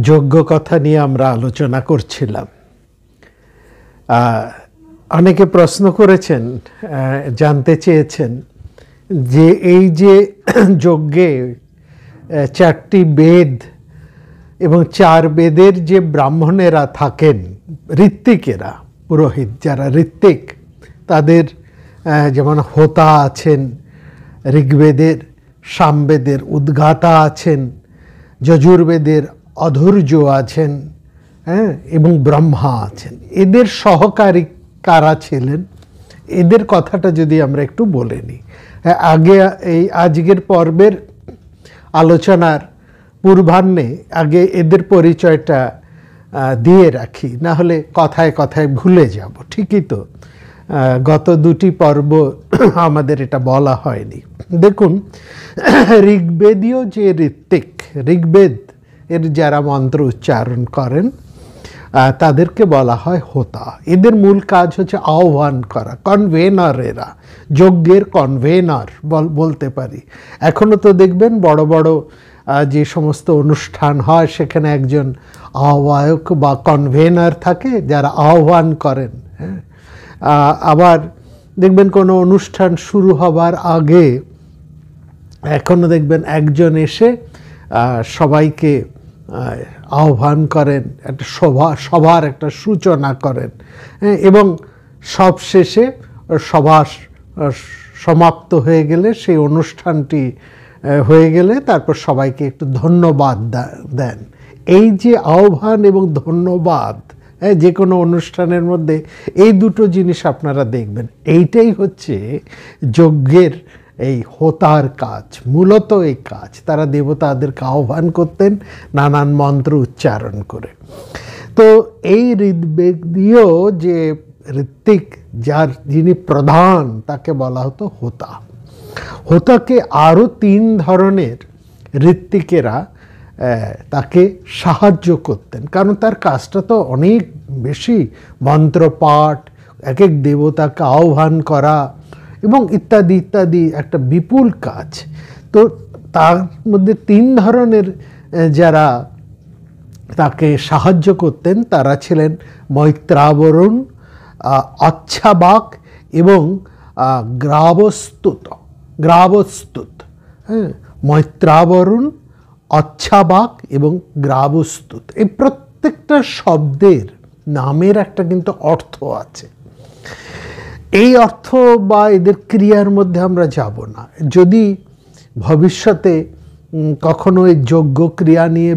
যোগ্য কথা নিয়ে আমরা আলোচনা করছিলাম। অনেকে প্রশ্ন করেছেন, জানতে চেয়েছেন যে এই যে যজ্ঞে 4টি বেদ এবং 4 বেদের যে ব্রাহ্মণেরা থাকেন, ঋত্বিকেরা, পুরোহিত যারা ঋত্বিক, তাদের যেমন হোতা আছেন ঋগ্বেদের, সামবেদের উদ্গাতা আছেন, যজুর্বেদের অধূর্য আছেন, এবং ব্রহ্মা আছেন। এদের সহকারী কারা ছিলেন, এদের কথাটা যদি আমরা একটু বলে নিই। আগে এই আজকের পর্বের আলোচনার পূর্বাহ্নে আগে এদের পরিচয়টা দিয়ে রাখি, না হলে কথায় কথায় ভুলে যাব। ঠিকই তো, গত 2টি পর্ব আমাদের এটা বলা হয়নি। দেখুন, ঋগ্বেদীয় যে ঋত্বিক, ঋগ্বেদ এর যারা মন্ত্র উচ্চারণ করেন তাদেরকে বলা হয় হোতা। এদের মূল কাজ হচ্ছে আহ্বান করা, কনভেনার। এরা যজ্ঞের কনভেনার বলতে পারি। এখনও তো দেখবেন বড় বড় যে সমস্ত অনুষ্ঠান হয় সেখানে একজন আহ্বায়ক বা কনভেনার থাকে যারা আহ্বান করেন। আবার দেখবেন কোনো অনুষ্ঠান শুরু হবার আগে এখনও দেখবেন একজন এসে সবাইকে আহ্বান করেন, একটা সভার একটা সূচনা করেন, এবং সব শেষে সভা সমাপ্ত হয়ে গেলে, সেই অনুষ্ঠানটি হয়ে গেলে তারপর সবাইকে একটু ধন্যবাদ দেন। এই যে আহ্বান এবং ধন্যবাদ, যে কোনো অনুষ্ঠানের মধ্যে এই দুটো জিনিস আপনারা দেখবেন। এইটাই হচ্ছে যজ্ঞের এই হোতার কাজ, মূলত এই কাজ। তারা দেবতাদেরকে আহ্বান করতেন নানান মন্ত্র উচ্চারণ করে। তো এই ঋগ্বেদীয় যে ঋত্বিক, যিনি প্রধান, তাকে বলা হতো হোতা। হোতাকে আরও 3 ধরনের ঋত্বিকেরা তাকে সাহায্য করতেন, কারণ তার কাজটা তো অনেক বেশি, মন্ত্রপাঠ, এক এক দেবতাকে আহ্বান করা এবং ইত্যাদি ইত্যাদি, একটা বিপুল কাজ। তো তার মধ্যে 3 ধরনের যারা তাকে সাহায্য করতেন তারা ছিলেন মৈত্রাবরুণ, অচ্ছাবাক এবং গ্রাবস্তুত। মৈত্রাবরুণ, অচ্ছাবাক এবং গ্রাবস্তুত, এই প্রত্যেকটা শব্দের নামের একটা কিন্তু অর্থ আছে। এই অর্থ বা এদের ক্রিয়ার মধ্যে আমরা যাব না। যদি ভবিষ্যতে কখনো এই যজ্ঞ ক্রিয়া নিয়ে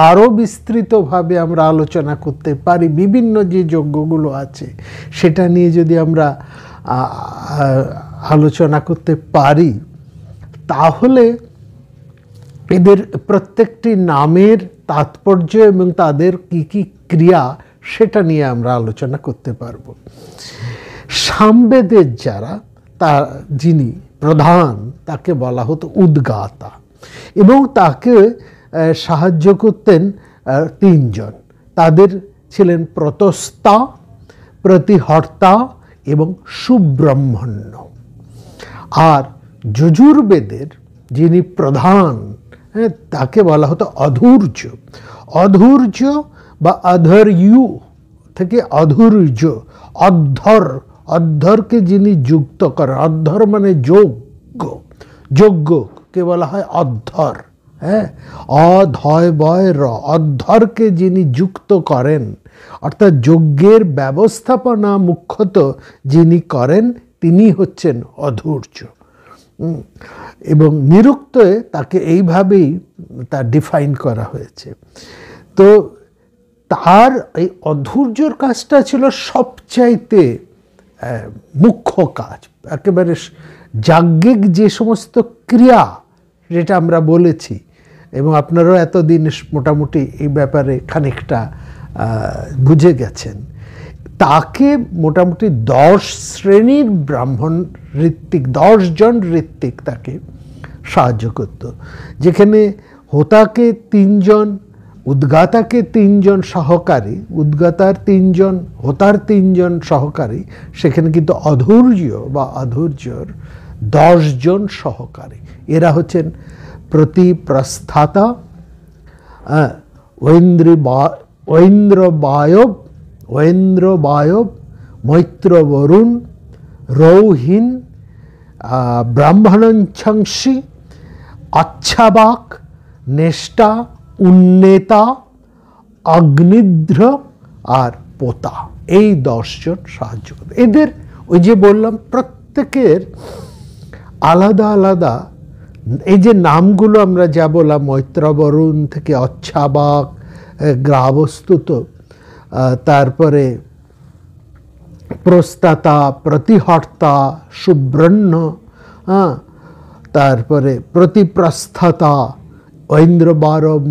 আরও বিস্তৃতভাবে আমরা আলোচনা করতে পারি, বিভিন্ন যে যজ্ঞগুলো আছে সেটা নিয়ে যদি আমরা আলোচনা করতে পারি, তাহলে এদের প্রত্যেকটি নামের তাৎপর্য এবং তাদের কি কি ক্রিয়া সেটা নিয়ে আমরা আলোচনা করতে পারব। সামবেদের যিনি প্রধান, তাকে বলা হতো উদ্গাতা, এবং তাকে সাহায্য করতেন 3 জন। তাদের ছিলেন প্রতস্তা, প্রতিহর্তা এবং সুব্রহ্মণ্য। আর যজুর্বেদের যিনি প্রধান, তাকে বলা হতো অধূর্য। অধূর্য বা অধর্যু থেকে অধূর্য, অধ্যরকে যিনি যুক্ত করেন, অধ্যর মানে যোগ্যকে বলা হয় অধ্যর। অধয় বয় র, অধ্যরকে যিনি যুক্ত করেন, অর্থাৎ যজ্ঞের ব্যবস্থাপনা মুখ্যত যিনি করেন তিনি হচ্ছেন অধূর্য। এবং নিরুক্তে তাকে এইভাবেই ডিফাইন করা হয়েছে। তো তার এই অধূর্যর কাজটা ছিল সবচাইতে মুখ্য কাজ। একেবারে যাজ্ঞিক যে সমস্ত ক্রিয়া, যেটা আমরা বলেছি, এবং আপনারাও এতদিন মোটামুটি এই ব্যাপারে খানিকটা বুঝে গেছেন, তাকে মোটামুটি 10 শ্রেণীর ব্রাহ্মণ ঋত্বিক, 10 জন ঋত্বিক তাকে সাহায্য করত। যেখানে হোতাকে 3 জন, উদ্গাতাকে 3 জন সহকারী, উদ্গাতার 3 জন, হোতার 3 জন সহকারী, সেখানে কিন্তু অধূর্যর 10 জন সহকারী। এরা হচ্ছেন প্রস্থাতা, ঐন্দ্রবায়ব মৈত্র বরুণ রৌহিন ব্রাহ্মণঞ্ছংসি আচ্ছাবাক নেষ্টা উন্নেতা অগ্নিধ্র আর পোতা, এই 10 জন সাহায্য করবে। এদের ওই যে বললাম প্রত্যেকের আলাদা আলাদা এই যে নামগুলো আমরা যা বললাম, মৈত্রবরুণ থেকে অচ্ছাবাক, গ্রাবস্তুত, তারপরে প্রস্তাতা, প্রতিহর্তা, সুব্রহ্ম, তারপরে প্রতিপ্রস্থাতা, ঐন্দ্রবারব,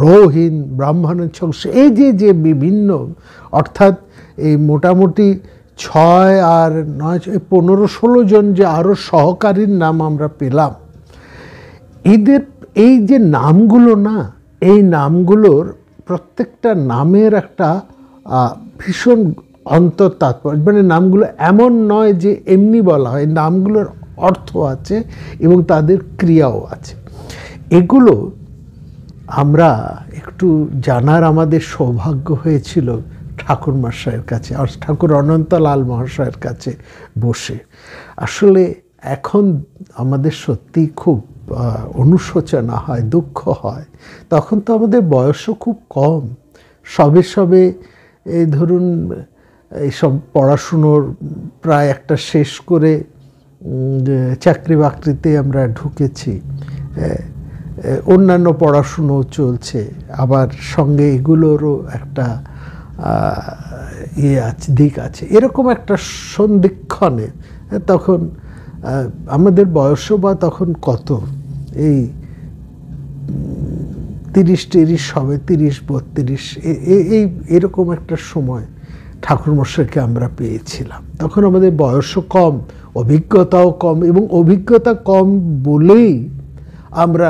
রোহিণ, ব্রাহ্মণচ্ছংস, এই যে বিভিন্ন, অর্থাৎ এই মোটামুটি 6 আর 9 15-16 জন যে আরও সহকারীর নাম আমরা পেলাম। এদের এই যে নামগুলো না, এই নামগুলোর প্রত্যেকটা নামের একটা ভীষণ অন্তর্তাৎপর্য, মানে নামগুলো এমন নয় যে এমনি বলা হয়, নামগুলোর অর্থ আছে এবং তাদের ক্রিয়াও আছে। এগুলো আমরা একটু জানার আমাদের সৌভাগ্য হয়েছিল ঠাকুর মশাইয়ের কাছে, আর ঠাকুর অনন্তলাল মহাশয়ের কাছে বসে। আসলে এখন আমাদের সত্যি খুব অনুশোচনা হয়, দুঃখ হয়। তখন তো আমাদের বয়সও খুব কম, সবে এই ধরুন এইসব পড়াশুনোর প্রায় একটা শেষ করে চাকরি বাকরিতে আমরা ঢুকেছি, অন্যান্য পড়াশুনোও চলছে, আবার সঙ্গে এগুলোরও একটা দিক আছে। এরকম একটা সন্ধিক্ষণে তখন আমাদের বয়সও বা তখন কত, এই 30-40 হবে, 30-32, এই এরকম একটা সময় ঠাকুরমশাইকে আমরা পেয়েছিলাম। তখন আমাদের বয়সও কম, অভিজ্ঞতাও কম, এবং অভিজ্ঞতা কম বলেই আমরা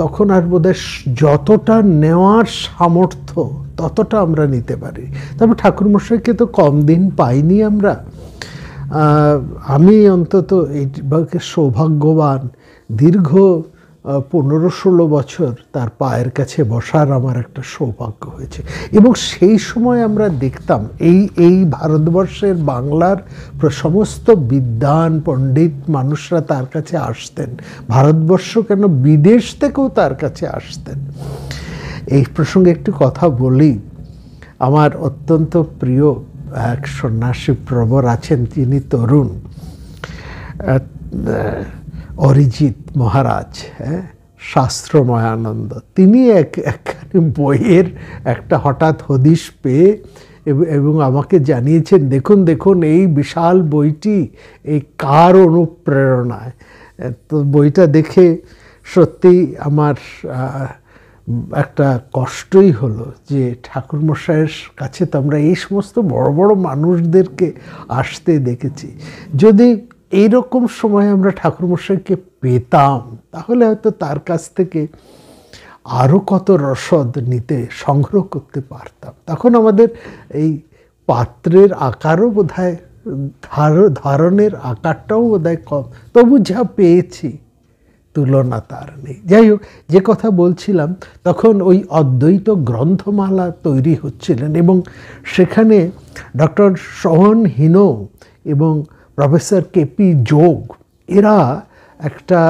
তখন আর বোধহয় যতটা নেওয়ার সামর্থ্য ততটা আমরা নিতে পারি। তারপর ঠাকুরমশাইকে তো কম দিন পাইনি আমরা। আমি অন্তত এইভাবে সৌভাগ্যবান, দীর্ঘ 15-16 বছর তার পায়ের কাছে বসার আমার একটা সৌভাগ্য হয়েছে। এবং সেই সময় আমরা দেখতাম এই ভারতবর্ষের বাংলার সমস্ত বিদ্বান পণ্ডিত মানুষরা তার কাছে আসতেন, ভারতবর্ষ কেন বিদেশ থেকেও তার কাছে আসতেন। এই প্রসঙ্গে একটু কথা বলি। আমার অত্যন্ত প্রিয় এক সন্ন্যাসী প্রবর আছেন, তিনি তরুণ, অরিজিৎ মহারাজ, শাস্ত্রময়ানন্দ। তিনি একখানি বইয়ের একটা হঠাৎ হদিশ পেয়ে এবং আমাকে জানিয়েছেন, দেখুন এই বিশাল বইটি এই কার অনুপ্রেরণায়। তো বইটা দেখে সত্যি আমার একটা কষ্টই হলো যে ঠাকুরমশাইয়ের কাছে তো আমরা এই সমস্ত বড় বড় মানুষদেরকে আসতে দেখেছি। যদি এইরকম সময় আমরা ঠাকুরমশাইকে পেতাম তাহলে হয়তো তার কাছ থেকে আরও কত রসদ নিতে সংগ্রহ করতে পারতাম। তখন আমাদের এই পাত্রের আকারও বোধহয়, ধারণের আকারটাও বোধহয় কম, তবু যা পেয়েছি তুলনা তার নেই। যাই হোক, যে কথা বলছিলাম, তখন ওই অদ্বৈত গ্রন্থমালা তৈরি হচ্ছিলেন এবং সেখানে ডক্টর শোভন হিনো এবং প্রফেসর কেপি যোগ এরা একটা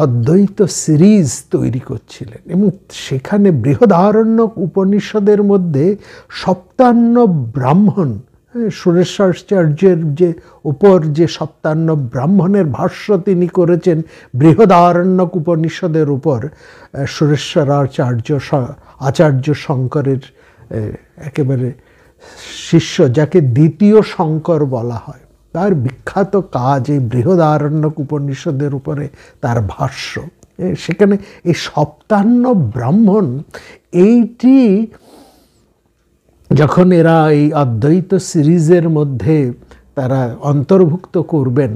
অদ্বৈত সিরিজ তৈরি করছিলেন এবং সেখানে বৃহদারণ্যক উপনিষদের মধ্যে সপ্তান্ন ব্রাহ্মণ, সুরেশ্বরাচার্যের যে উপর যে সপ্তান্ন ব্রাহ্মণের ভাষ্য তিনি করেছেন বৃহদারণ্যক উপনিষদের উপর, সুরেশ্বরাচার্য আচার্য শঙ্করের একেবারে শিষ্য, যাকে দ্বিতীয় শঙ্কর বলা হয়, তার বিখ্যাত কাজ এই বৃহদারণ্যক উপনিষদের উপরে তার ভাষ্য। সেখানে এই সপ্তান্ন ব্রাহ্মণ এইটি যখন এরা এই অদ্বৈত সিরিজের মধ্যে তারা অন্তর্ভুক্ত করবেন,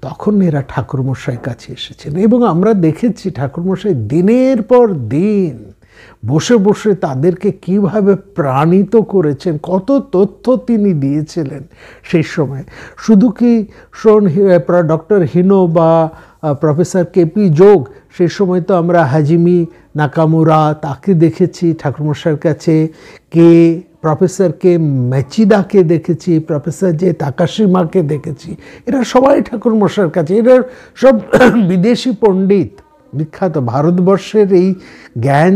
তখন এরা ঠাকুরমশাইয়ের কাছে এসেছেন এবং আমরা দেখেছি ঠাকুরমশাই দিনের পর দিন বসে বসে তাদেরকে কিভাবে প্রাণিত করেছেন, কত তথ্য তিনি দিয়েছিলেন সেই সময়। শুধু কি ডক্টর হিনো বা প্রফেসর কেপি যোগ, সেই সময় তো আমরা হাজিমি নাকামুরা তাকে দেখেছি ঠাকুরমশাইয়ের কাছে, প্রফেসর কে মেচিদাকে দেখেছি, প্রফেসর জে তাকাশিমাকে দেখেছি। এরা সবাই ঠাকুরমশাইয়ের কাছে, এরা সব বিদেশি পণ্ডিত, বিখ্যাত ভারতবর্ষের এই জ্ঞান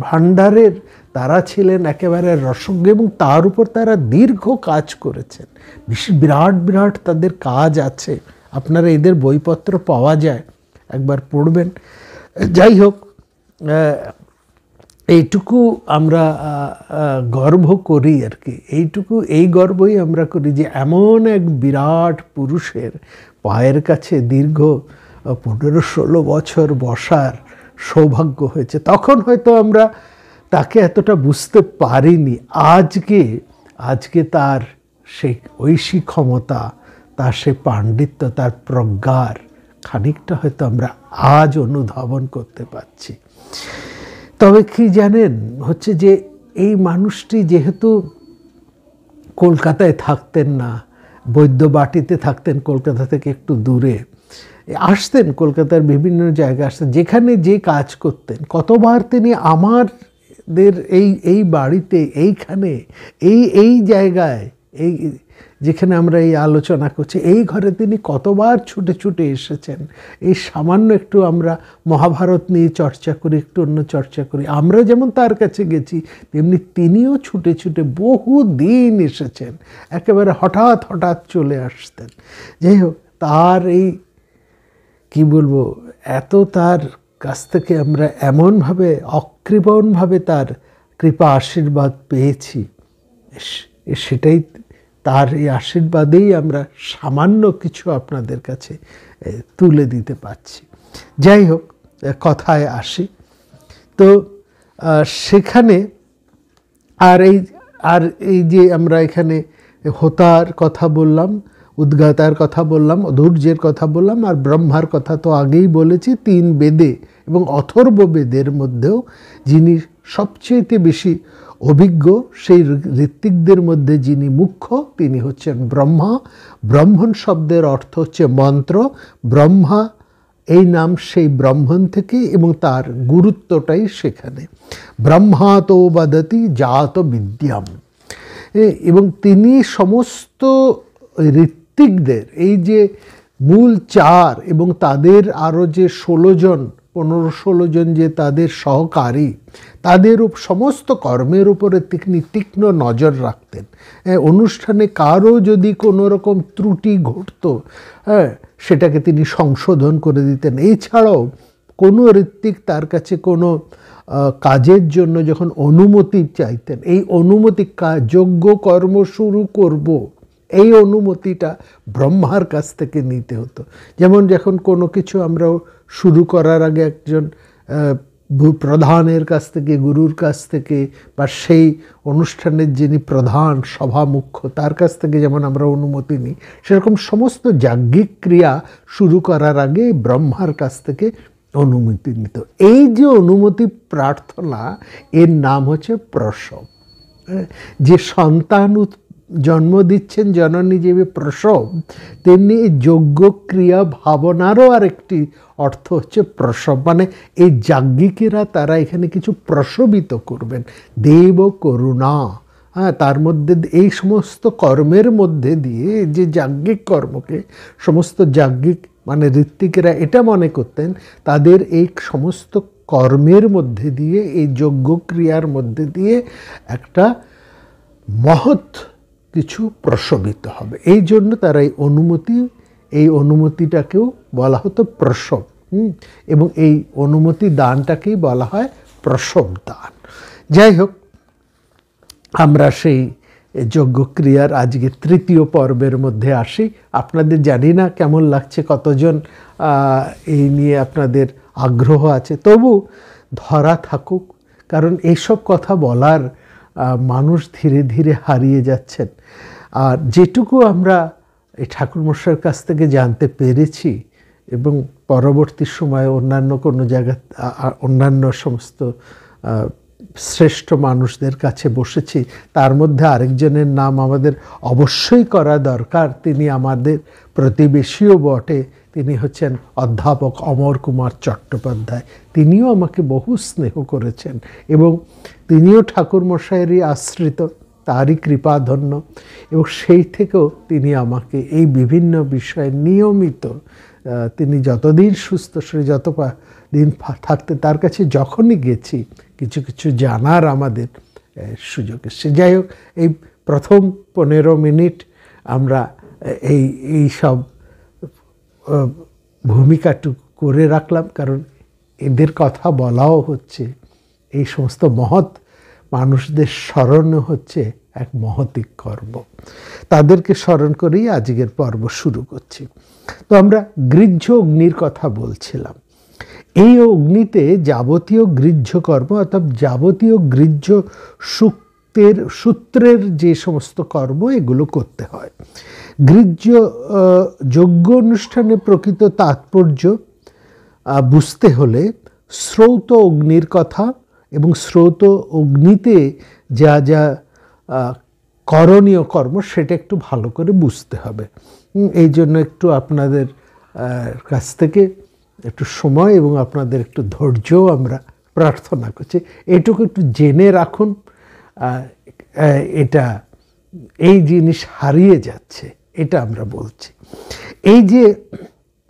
ভাণ্ডারের তারা ছিলেন একেবারে রসজ্ঞ, এবং তার উপর তারা দীর্ঘ কাজ করেছেন। বিরাট বিরাট তাদের কাজ আছে, আপনারা এদের বইপত্র পাওয়া যায়, একবার পড়বেন। যাই হোক, এইটুকু আমরা গর্ব করি আর কি, এই গর্বই আমরা করি যে এমন এক বিরাট পুরুষের পায়ের কাছে দীর্ঘ 15-16 বছর বসার সৌভাগ্য হয়েছে। তখন হয়তো আমরা তাকে এতটা বুঝতে পারিনি। আজকে তার সেই ঐশী ক্ষমতা, তার সেই পাণ্ডিত্য, তার প্রজ্ঞার খানিকটা হয়তো আমরা আজ অনুধাবন করতে পারছি। তবে কি জানেন, হচ্ছে যে এই মানুষটি যেহেতু কলকাতায় থাকতেন না, বৈদ্যবাটিতে থাকতেন, কলকাতা থেকে একটু দূরে, আসতেন কলকাতার বিভিন্ন জায়গায়, আসতেন, যেখানে যে কাজ করতেন। কতবার তিনি আমাদের এই বাড়িতে, এইখানে, এই জায়গায়, এই যেখানে আমরা এই আলোচনা করছি, এই ঘরে তিনি কতবার ছুটে ছুটে এসেছেন। এই সামান্য একটু আমরা মহাভারত নিয়ে চর্চা করি, একটু অন্য চর্চা করি, আমরা যেমন তার কাছে গেছি, তেমনি তিনিও ছুটে ছুটে বহু দিন এসেছেন, একেবারে হঠাৎ হঠাৎ চলে আসতেন। যাই হোক, তার এই কি বলবো, এত তার কাছ থেকে আমরা এমনভাবে অকৃপণভাবে তার কৃপা আশীর্বাদ পেয়েছি, সেটাই, তার এই আশীর্বাদেই আমরা সামান্য কিছু আপনাদের কাছে তুলে দিতে পারছি। যাই হোক, কথায় আসি তো, সেখানে আর এই যে আমরা এখানে হোতার কথা বললাম, উদ্গাতার কথা বললাম, অধৈর্যের কথা বললাম, আর ব্রহ্মার কথা তো আগেই বলেছি। 3 বেদে এবং অথর্ব বেদের মধ্যেও যিনি সবচেয়ে বেশি অভিজ্ঞ, সেই ঋত্বিকদের মধ্যে যিনি মুখ্য, তিনি হচ্ছেন ব্রহ্মা। ব্রহ্মণ শব্দের অর্থ হচ্ছে মন্ত্র। ব্রহ্মা এই নাম সেই ব্রহ্মণ থেকে, এবং তার গুরুত্বটাই সেখানে। ব্রহ্মাতো বদতি জাত বিদ্যাম, এবং তিনি সমস্ত ঋত্বিকদের, এই যে মূল 4 এবং তাদের আরও যে 15-16 জন যে তাদের সহকারী, তাদের সমস্ত কর্মের উপরে তিনি তীক্ষ্ণ নজর রাখতেন। অনুষ্ঠানে কারও যদি কোনো রকম ত্রুটি ঘটত, সেটাকে তিনি সংশোধন করে দিতেন। এছাড়াও কোনো ঋত্বিক তার কাছে কোনো কাজের জন্য যখন অনুমতি চাইতেন, এই অনুমতি, যজ্ঞ কর্ম শুরু করব, এই অনুমতিটা ব্রহ্মার কাছ থেকে নিতে হতো। যেমন যখন কোনো কিছু আমরা শুরু করার আগে একজন প্রধানের কাছ থেকে, গুরুর কাছ থেকে, বা সেই অনুষ্ঠানের যিনি প্রধান সভা মুখ্য, তার কাছ থেকে যেমন আমরা অনুমতি নিই, সেরকম সমস্ত যাজ্ঞিক ক্রিয়া শুরু করার আগে ব্রহ্মার কাছ থেকে অনুমতি নিত। এই যে অনুমতি প্রার্থনা, এর নাম হচ্ছে প্রসব। যে সন্তান জন্ম দিচ্ছেন জননী যেভাবে প্রসব, তেমনি এই যজ্ঞ ক্রিয়া ভাবনারও আরেকটি অর্থ হচ্ছে প্রসব। মানে এই যাজ্ঞিকেরা তারা এখানে কিছু প্রসবিত করবেন, দেব করুণা। তার মধ্যে এই সমস্ত কর্মের মধ্যে দিয়ে, যে যাজ্ঞিক কর্মকে, সমস্ত যাজ্ঞিক মানে ঋত্বিকেরা এটা মনে করতেন, তাদের এই সমস্ত কর্মের মধ্যে দিয়ে, এই যজ্ঞ ক্রিয়ার মধ্যে দিয়ে একটা মহৎ কিছু প্রসবিত হবে। এই জন্য তারা এই অনুমতিটাকেও বলা হতো প্রসব, এবং এই অনুমতি দানটাকেই বলা হয় প্রসব দান। যাই হোক, আমরা সেই যজ্ঞক্রিয়ার আজকে 3য় পর্বের মধ্যে আসি। আপনাদের জানি না কেমন লাগছে, কতজন এই নিয়ে আপনাদের আগ্রহ আছে, তবু ধরা থাকুক, কারণ এইসব কথা বলার মানুষ ধীরে ধীরে হারিয়ে যাচ্ছেন। আর যেটুকু আমরা এই ঠাকুরমশাইয়ের কাছ থেকে জানতে পেরেছি, এবং পরবর্তী সময়ে অন্যান্য কোনো জায়গা, অন্যান্য সমস্ত শ্রেষ্ঠ মানুষদের কাছে বসেছি, তার মধ্যে আরেকজনের নাম আমাদের অবশ্যই করা দরকার। তিনি আমাদের প্রতিবেশীও বটে, তিনি হচ্ছেন অধ্যাপক অমর কুমার চট্টোপাধ্যায়। তিনিও আমাকে বহু স্নেহ করেছেন এবং তিনিও ঠাকুরমশাইয়েরই আশ্রিত, তারই কৃপাধন্য, এবং সেই থেকেও তিনি আমাকে এই বিভিন্ন বিষয়ে নিয়মিত, তিনি যতদিন সুস্থ শরীর যত দিন থাকতে তার কাছে যখনই গেছি কিছু কিছু জানার আমাদের সুযোগ এসেছে। যাই হোক, এই প্রথম 15 মিনিট আমরা এই সব ভূমিকাটুকু করে রাখলাম, কারণ এদের কথা বলাও হচ্ছে, এই সমস্ত মহৎ মানুষদের স্মরণ হচ্ছে এক মহতিক কর্ম। তাদেরকে স্মরণ করেই আজকের পর্ব শুরু করছি। তো আমরা গৃহ্য অগ্নির কথা বলছিলাম। এই অগ্নিতে যাবতীয় গৃহ্যকর্ম অর্থাৎ যাবতীয় গৃহ্য সূত্রের যে সমস্ত কর্ম এগুলো করতে হয়। গৃহ্য যজ্ঞ অনুষ্ঠানে প্রকৃত তাৎপর্য বুঝতে হলে শ্রৌত অগ্নির কথা এবং শ্রৌত অগ্নিতে যা যা করণীয় কর্ম সেটা একটু ভালো করে বুঝতে হবে। এই জন্য একটু আপনাদের কাছ থেকে একটু সময় এবং আপনাদের একটু ধৈর্যও আমরা প্রার্থনা করছি। এটুকু একটু জেনে রাখুন, এটা এই জিনিস হারিয়ে যাচ্ছে, এটা আমরা বলছি। এই যে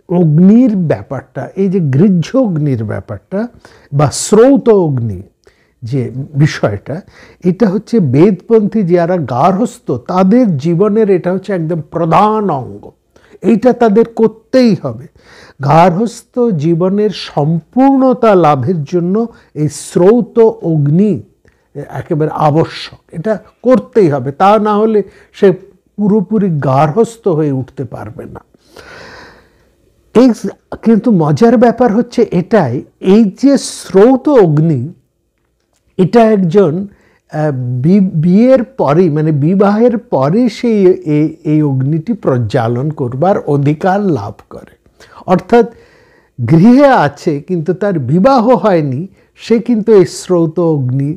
অগ্নির ব্যাপারটা, এই যে গৃহ্য অগ্নির ব্যাপারটা বা শ্রৌত অগ্নি যে বিষয়টা, এটা হচ্ছে বেদপন্থী যারা গার্হস্থ তাদের জীবনের এটা হচ্ছে একদম প্রধান অঙ্গ। এইটা তাদের করতেই হবে। গার্হস্থ জীবনের সম্পূর্ণতা লাভের জন্য এই শ্রৌত অগ্নি একেবারে আবশ্যক, এটা করতেই হবে, তা না হলে সে পুরোপুরি গার্হস্থ হয়ে উঠতে পারবে না। এই কিন্তু মজার ব্যাপার হচ্ছে এটাই, এই যে শ্রৌত অগ্নি, এটা একজন বিয়ের পরে মানে বিবাহের পরে সেই এই অগ্নিটি প্রজ্বালন করবার অধিকার লাভ করে। অর্থাৎ গৃহে আছে কিন্তু তার বিবাহ হয়নি, সে কিন্তু এই শ্রৌত অগ্নি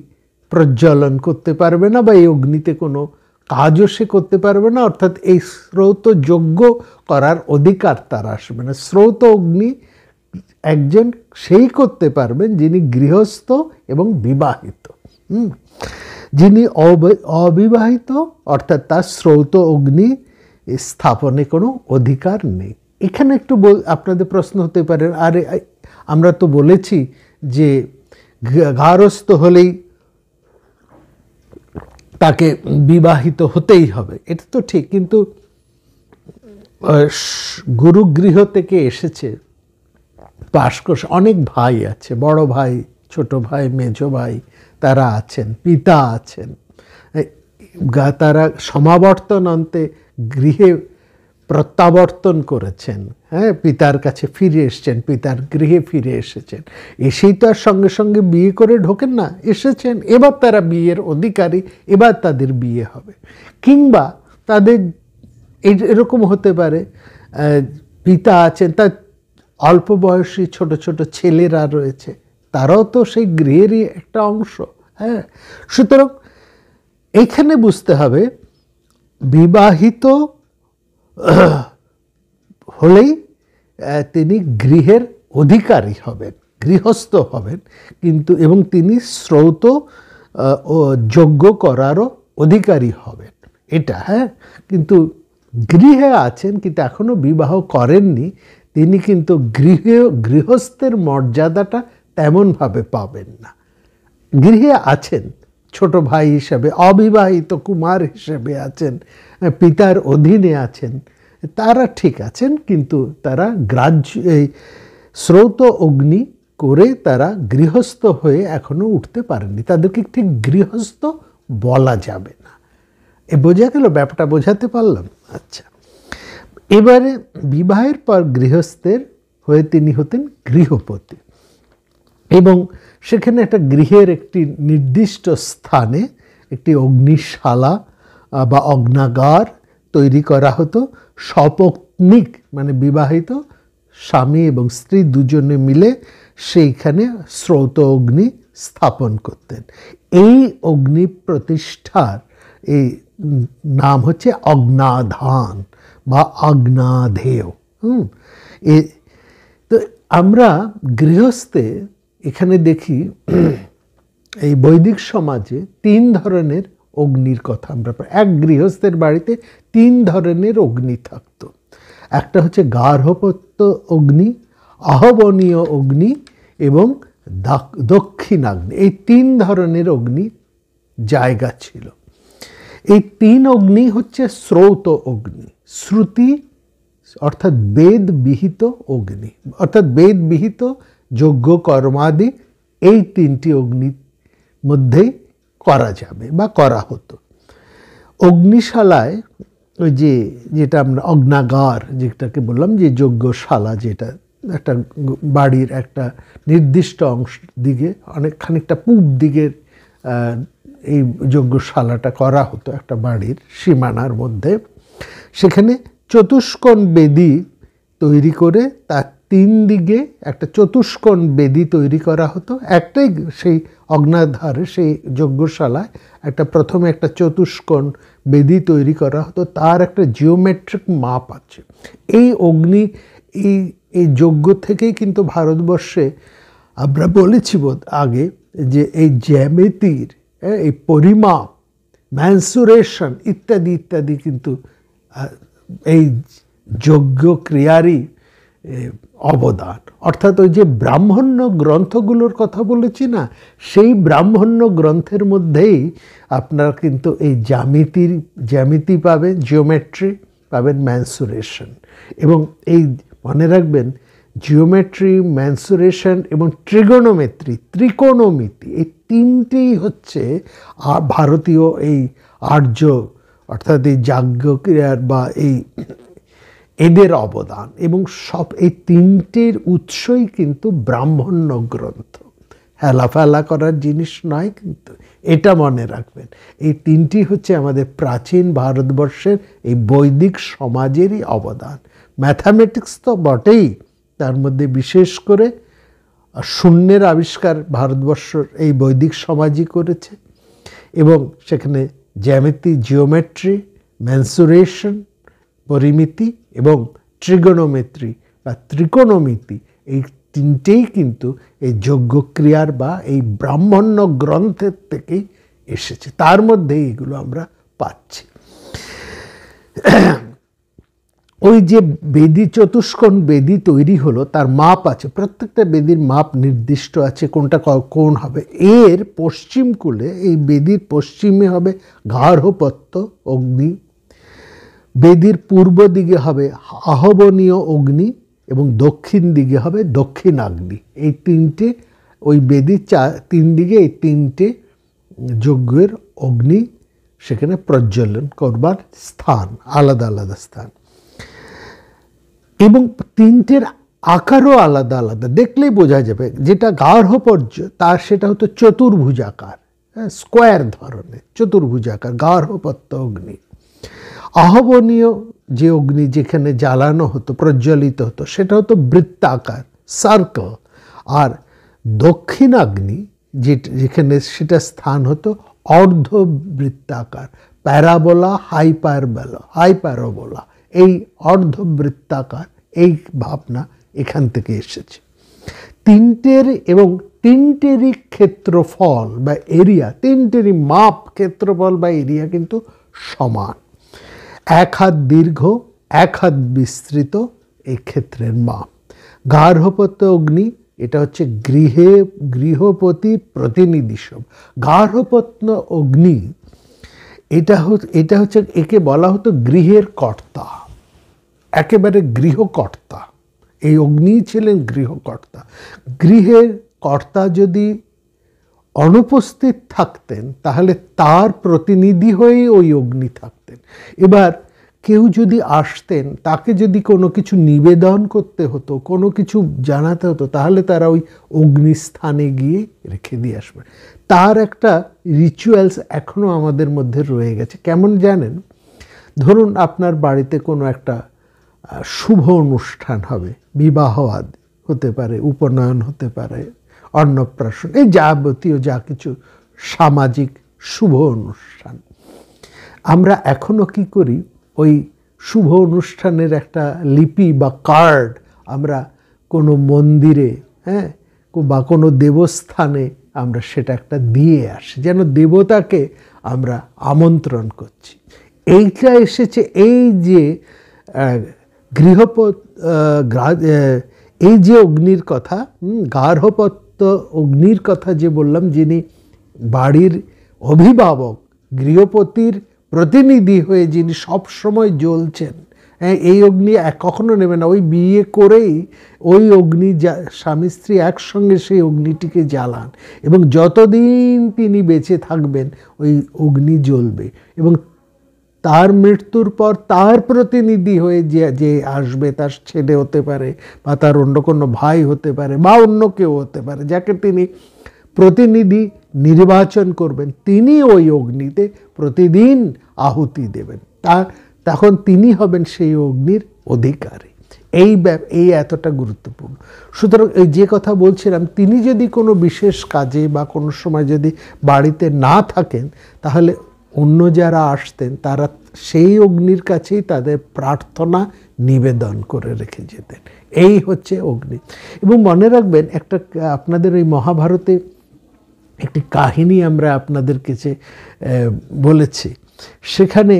প্রজ্বলন করতে পারবে না বা এই অগ্নিতে কোনো কাজও সে করতে পারবে না। অর্থাৎ এই শ্রৌত যজ্ঞ করার অধিকার তার আসবে না। শ্রৌত অগ্নি একজন সেই করতে পারবেন যিনি গৃহস্থ এবং বিবাহিত। যিনি অবিবাহিত অর্থাৎ তার শ্রৌত অগ্নি স্থাপনে কোনো অধিকার নেই। এখানে একটু আপনাদের প্রশ্ন হতে পারে, আরে আমরা তো বলেছি যে গার্হস্থ হলেই তাকে বিবাহিত হতেই হবে, এটা তো ঠিক, কিন্তু গুরুগৃহ থেকে এসেছে পাশকোষ, অনেক ভাই আছে, বড় ভাই, ছোট ভাই, মেজ ভাই, তারা আছেন, পিতা আছেন, তারা সমাবর্তন অন্তে গৃহে প্রত্যাবর্তন করেছেন, হ্যাঁ, পিতার কাছে ফিরে এসেছেন, পিতার গৃহে ফিরে এসেছেন। এসেই তো আর সঙ্গে সঙ্গে বিয়ে করে ঢোকেন না, এসেছেন, এবার তারা বিয়ের অধিকারী, এবার তাদের বিয়ে হবে। কিংবা তাদের এরকম হতে পারে পিতা আছেন, তার অল্প বয়সী ছোট ছোট ছেলেরা রয়েছে, তারাও তো সেই গৃহেরই একটা অংশ। হ্যাঁ, সুতরাং এইখানে বুঝতে হবে বিবাহিত হলেই তিনি গৃহের অধিকারী হবেন, গৃহস্থ হবেন, কিন্তু এবং তিনি শ্রৌত ও যজ্ঞ করারও অধিকারী হবেন, এটা। হ্যাঁ, কিন্তু গৃহে আছেন কিন্তু এখনো বিবাহ করেননি, তিনি কিন্তু গৃহস্থের মর্যাদাটা তেমনভাবে পাবেন না। গৃহে আছেন ছোট ভাই হিসেবে, অবিবাহিত কুমার হিসেবে আছেন, পিতার অধীনে আছেন, তারা ঠিক আছেন, কিন্তু তারা এই শ্রৌত অগ্নি করে তারা গৃহস্থ হয়ে এখনো উঠতে পারেননি, তাদেরকে ঠিক গৃহস্থ বলা যাবে না। বোঝা গেল ব্যাপারটা? বোঝাতে পারলাম? আচ্ছা, এবারে বিবাহের পর গৃহস্থের হয়ে তিনি হতেন গৃহপতি, এবং সেখানে একটা গৃহের একটি নির্দিষ্ট স্থানে একটি অগ্নিশালা বা অগ্নাগার তৈরি করা হতো। সপত্নীক মানে বিবাহিত স্বামী এবং স্ত্রী দুজনে মিলে সেইখানে শ্রৌত অগ্নি স্থাপন করতেন। এই অগ্নি প্রতিষ্ঠার এই নাম হচ্ছে অগ্নাধান বা অগ্নাধেয়। তো আমরা গৃহস্থে এখানে দেখি এই বৈদিক সমাজে 3 ধরনের অগ্নির কথা আমরা পাই। এক গৃহস্থের বাড়িতে 3 ধরনের অগ্নি থাকতো। একটা হচ্ছে গার্হপত্য অগ্নি, আহবনীয় অগ্নি এবং দক্ষিণাগ্নি। এই 3 ধরনের অগ্নি জায়গা ছিল। এই 3 অগ্নি হচ্ছে শ্রৌত অগ্নি, শ্রুতি অর্থাৎ বেদ বিহিত অগ্নি, অর্থাৎ বেদ বিহিত যজ্ঞ কর্মাদি এই 3টি অগ্নির মধ্যেই করা যাবে বা করা হতো। অগ্নিশালায় ওই যেটা আমরা অগ্নাগার যেটাকে বললাম, যে যজ্ঞশালা, যেটা একটা বাড়ির একটা নির্দিষ্ট অংশ দিকে খানিকটা পূব দিকের এই যজ্ঞশালাটা করা হতো একটা বাড়ির সীমানার মধ্যে। সেখানে চতুষ্কোণ বেদি তৈরি করে তার 3 দিকে একটা চতুষ্কোণ বেদি তৈরি করা হতো। একটাই সেই অগ্নাধারে সেই যজ্ঞশালায় প্রথমে একটা চতুষ্কোণ বেদি তৈরি করা হতো, তার একটা জিওমেট্রিক মাপ আছে। এই অগ্নি এই যজ্ঞ থেকেই কিন্তু ভারতবর্ষে আমরা বলেছি আগে যে এই জ্যামিতির এই পরিমাপ, ম্যানসুরেশন ইত্যাদি ইত্যাদি কিন্তু এই যজ্ঞ ক্রিয়ারই অবদান। অর্থাৎ ওই যে ব্রাহ্মণ্য গ্রন্থগুলোর কথা বলেছি না, সেই ব্রাহ্মণ্য গ্রন্থের মধ্যেই আপনারা কিন্তু এই জ্যামিতি পাবেন, জিওমেট্রি পাবেন, ম্যানসুরেশন। এবং এই মনে রাখবেন, জিওমেট্রি, ম্যানসুরেশন এবং ত্রিকোণমিতি, এই 3টেই হচ্ছে ভারতীয় এই আর্য অর্থাৎ এই যাজ্ঞ ক্রিয়ার বা এদের অবদান। এবং সব এই 3টের উৎসই কিন্তু ব্রাহ্মণ্য গ্রন্থ, হেলাফেলা করার জিনিস নয় কিন্তু, এটা মনে রাখবেন। এই 3টি হচ্ছে আমাদের প্রাচীন ভারতবর্ষের এই বৈদিক সমাজেরই অবদান। ম্যাথামেটিক্স তো বটেই, তার মধ্যে বিশেষ করে শূন্যের আবিষ্কার ভারতবর্ষের এই বৈদিক সমাজই করেছে। এবং সেখানে জ্যামিতি, জিওমেট্রি, ম্যানসুরেশন, পরিমিতি এবং ট্রিগোনোমেট্রি বা ত্রিকোণমিতি, এই 3টেই কিন্তু এই যজ্ঞক্রিয়ার বা এই ব্রাহ্মণ্য গ্রন্থের থেকেই এসেছে। তার মধ্যে এগুলো আমরা পাচ্ছি। ওই যে বেদি, চতুষ্কোণ বেদি তৈরি হলো, তার মাপ আছে, প্রত্যেকটা বেদির মাপ নির্দিষ্ট আছে, কোনটা কোন হবে। এর পশ্চিম কূলে, এই বেদির পশ্চিমে হবে গার্হপত্য অগ্নি, বেদির পূর্ব দিকে হবে আহবনীয় অগ্নি এবং দক্ষিণ দিকে হবে দক্ষিণাগ্নি। এই 3টে ওই বেদির 3 দিকে এই 3টে যজ্ঞের অগ্নি সেখানে প্রজ্বলন করবার স্থান, আলাদা আলাদা স্থান। এবং 3টের আকারও আলাদা আলাদা, দেখলেই বোঝা যাবে। যেটা গার্হপর্য তার সেটা হতো চতুর্ভুজাকার, স্কোয়ার ধরনের চতুর্ভুজাকার গার্হপত্য অগ্নি। আহবনীয় যে অগ্নি যেখানে জ্বালানো হতো, প্রজ্বলিত হতো, সেটা হতো বৃত্তাকার, সার্কেল। আর দক্ষিণাগ্নি যেখানে সেটা স্থান হতো অর্ধবৃত্তাকার, প্যারাবোলা, হাইপ্যারাবোলা, এই অর্ধবৃত্তাকার, এই ভাবনা এখান থেকে এসেছে। 3টের এবং 3টেরই ক্ষেত্রফল বা এরিয়া, 3টেরই মাপ, ক্ষেত্রফল বা এরিয়া কিন্তু সমান। 1 হাত দীর্ঘ, 1 হাত বিস্তৃত এই ক্ষেত্রের মাপ। গার্হপত্য অগ্নি, এটা হচ্ছে গৃহপতির প্রতিনিধি সব। গার্হপত্য অগ্নি এটা হচ্ছে, একে বলা হতো গৃহের কর্তা, একেবারে গৃহকর্তা। এই অগ্নি ছিলেন গৃহকর্তা। গৃহের কর্তা যদি অনুপস্থিত থাকতেন তাহলে তার প্রতিনিধি হয়েই ওই অগ্নি থাকতেন। এবার কেউ যদি আসতেন, তাকে যদি কোনো কিছু নিবেদন করতে হতো, কোনো কিছু জানাতে হতো, তাহলে তারা ওই অগ্নিস্থানে গিয়ে রেখে দিয়ে আসবে। তার একটা রিচুয়ালস এখনও আমাদের মধ্যে রয়ে গেছে। কেমন জানেন? ধরুন আপনার বাড়িতে কোনো একটা শুভ অনুষ্ঠান হবে, বিবাহ হতে পারে, উপনয়ন হতে পারে, অন্নপ্রাশন, এই যাবতীয় যা কিছু সামাজিক শুভ অনুষ্ঠান। আমরা এখনো কি করি, ওই শুভ অনুষ্ঠানের একটা লিপি বা কার্ড আমরা কোনো মন্দিরে, হ্যাঁ, বা কোনো দেবস্থানে আমরা সেটা একটা দিয়ে আসি, যেন দেবতাকে আমরা আমন্ত্রণ করছি। এইটা এসেছে এই যে এই যে অগ্নির কথা, গার্হপত্য অগ্নির কথা যে বললাম, যিনি বাড়ির অভিভাবক, গৃহপতির প্রতিনিধি হয়ে যিনি সব সময় জ্বলছেন, হ্যাঁ, এই অগ্নি কখনো নেবে না। ওই বিয়ে করেই ওই অগ্নি স্বামী স্ত্রী একসঙ্গে সেই অগ্নিটিকে জ্বালান, এবং যতদিন তিনি বেঁচে থাকবেন ওই অগ্নি জ্বলবে, এবং তার মৃত্যুর পর তার প্রতিনিধি হয়ে যে আসবে, তার ছেলে হতে পারে বা তার অন্য কোনো ভাই হতে পারে বা অন্য কেউ হতে পারে, যাকে তিনি প্রতিনিধি নির্বাচন করবেন, তিনি ওই অগ্নিতে প্রতিদিন আহুতি দেবেন। তখন তিনি হবেন সেই অগ্নির অধিকারী। এই এতটা গুরুত্বপূর্ণ। সুতরাং এই যে কথা বলছিলাম, তিনি যদি কোনো বিশেষ কাজে বা কোনো সময় যদি বাড়িতে না থাকেন, তাহলে অন্য যারা আসতেন তারা সেই অগ্নির কাছেই তাদের প্রার্থনা নিবেদন করে রেখে যেতেন। এই হচ্ছে অগ্নি। এবং মনে রাখবেন, একটা আপনাদের এই মহাভারতে একটি কাহিনী আমরা আপনাদের কাছে বলেছি, সেখানে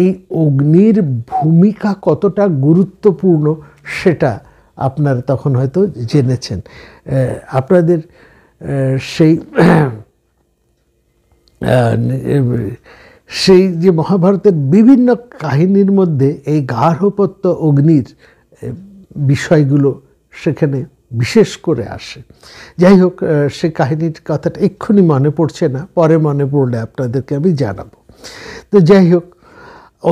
এই অগ্নির ভূমিকা কতটা গুরুত্বপূর্ণ সেটা আপনারা তখন হয়তো জেনেছেন। আপনাদের সেই যে মহাভারতের বিভিন্ন কাহিনীর মধ্যে এই গার্হপত্য অগ্নির বিষয়গুলো সেখানে বিশেষ করে আসে। যাই হোক, সে কাহিনীর কথাটা এক্ষুনি মনে পড়ছে না, পরে মনে পড়লে আপনাদেরকে আমি জানাবো। তো যাই হোক,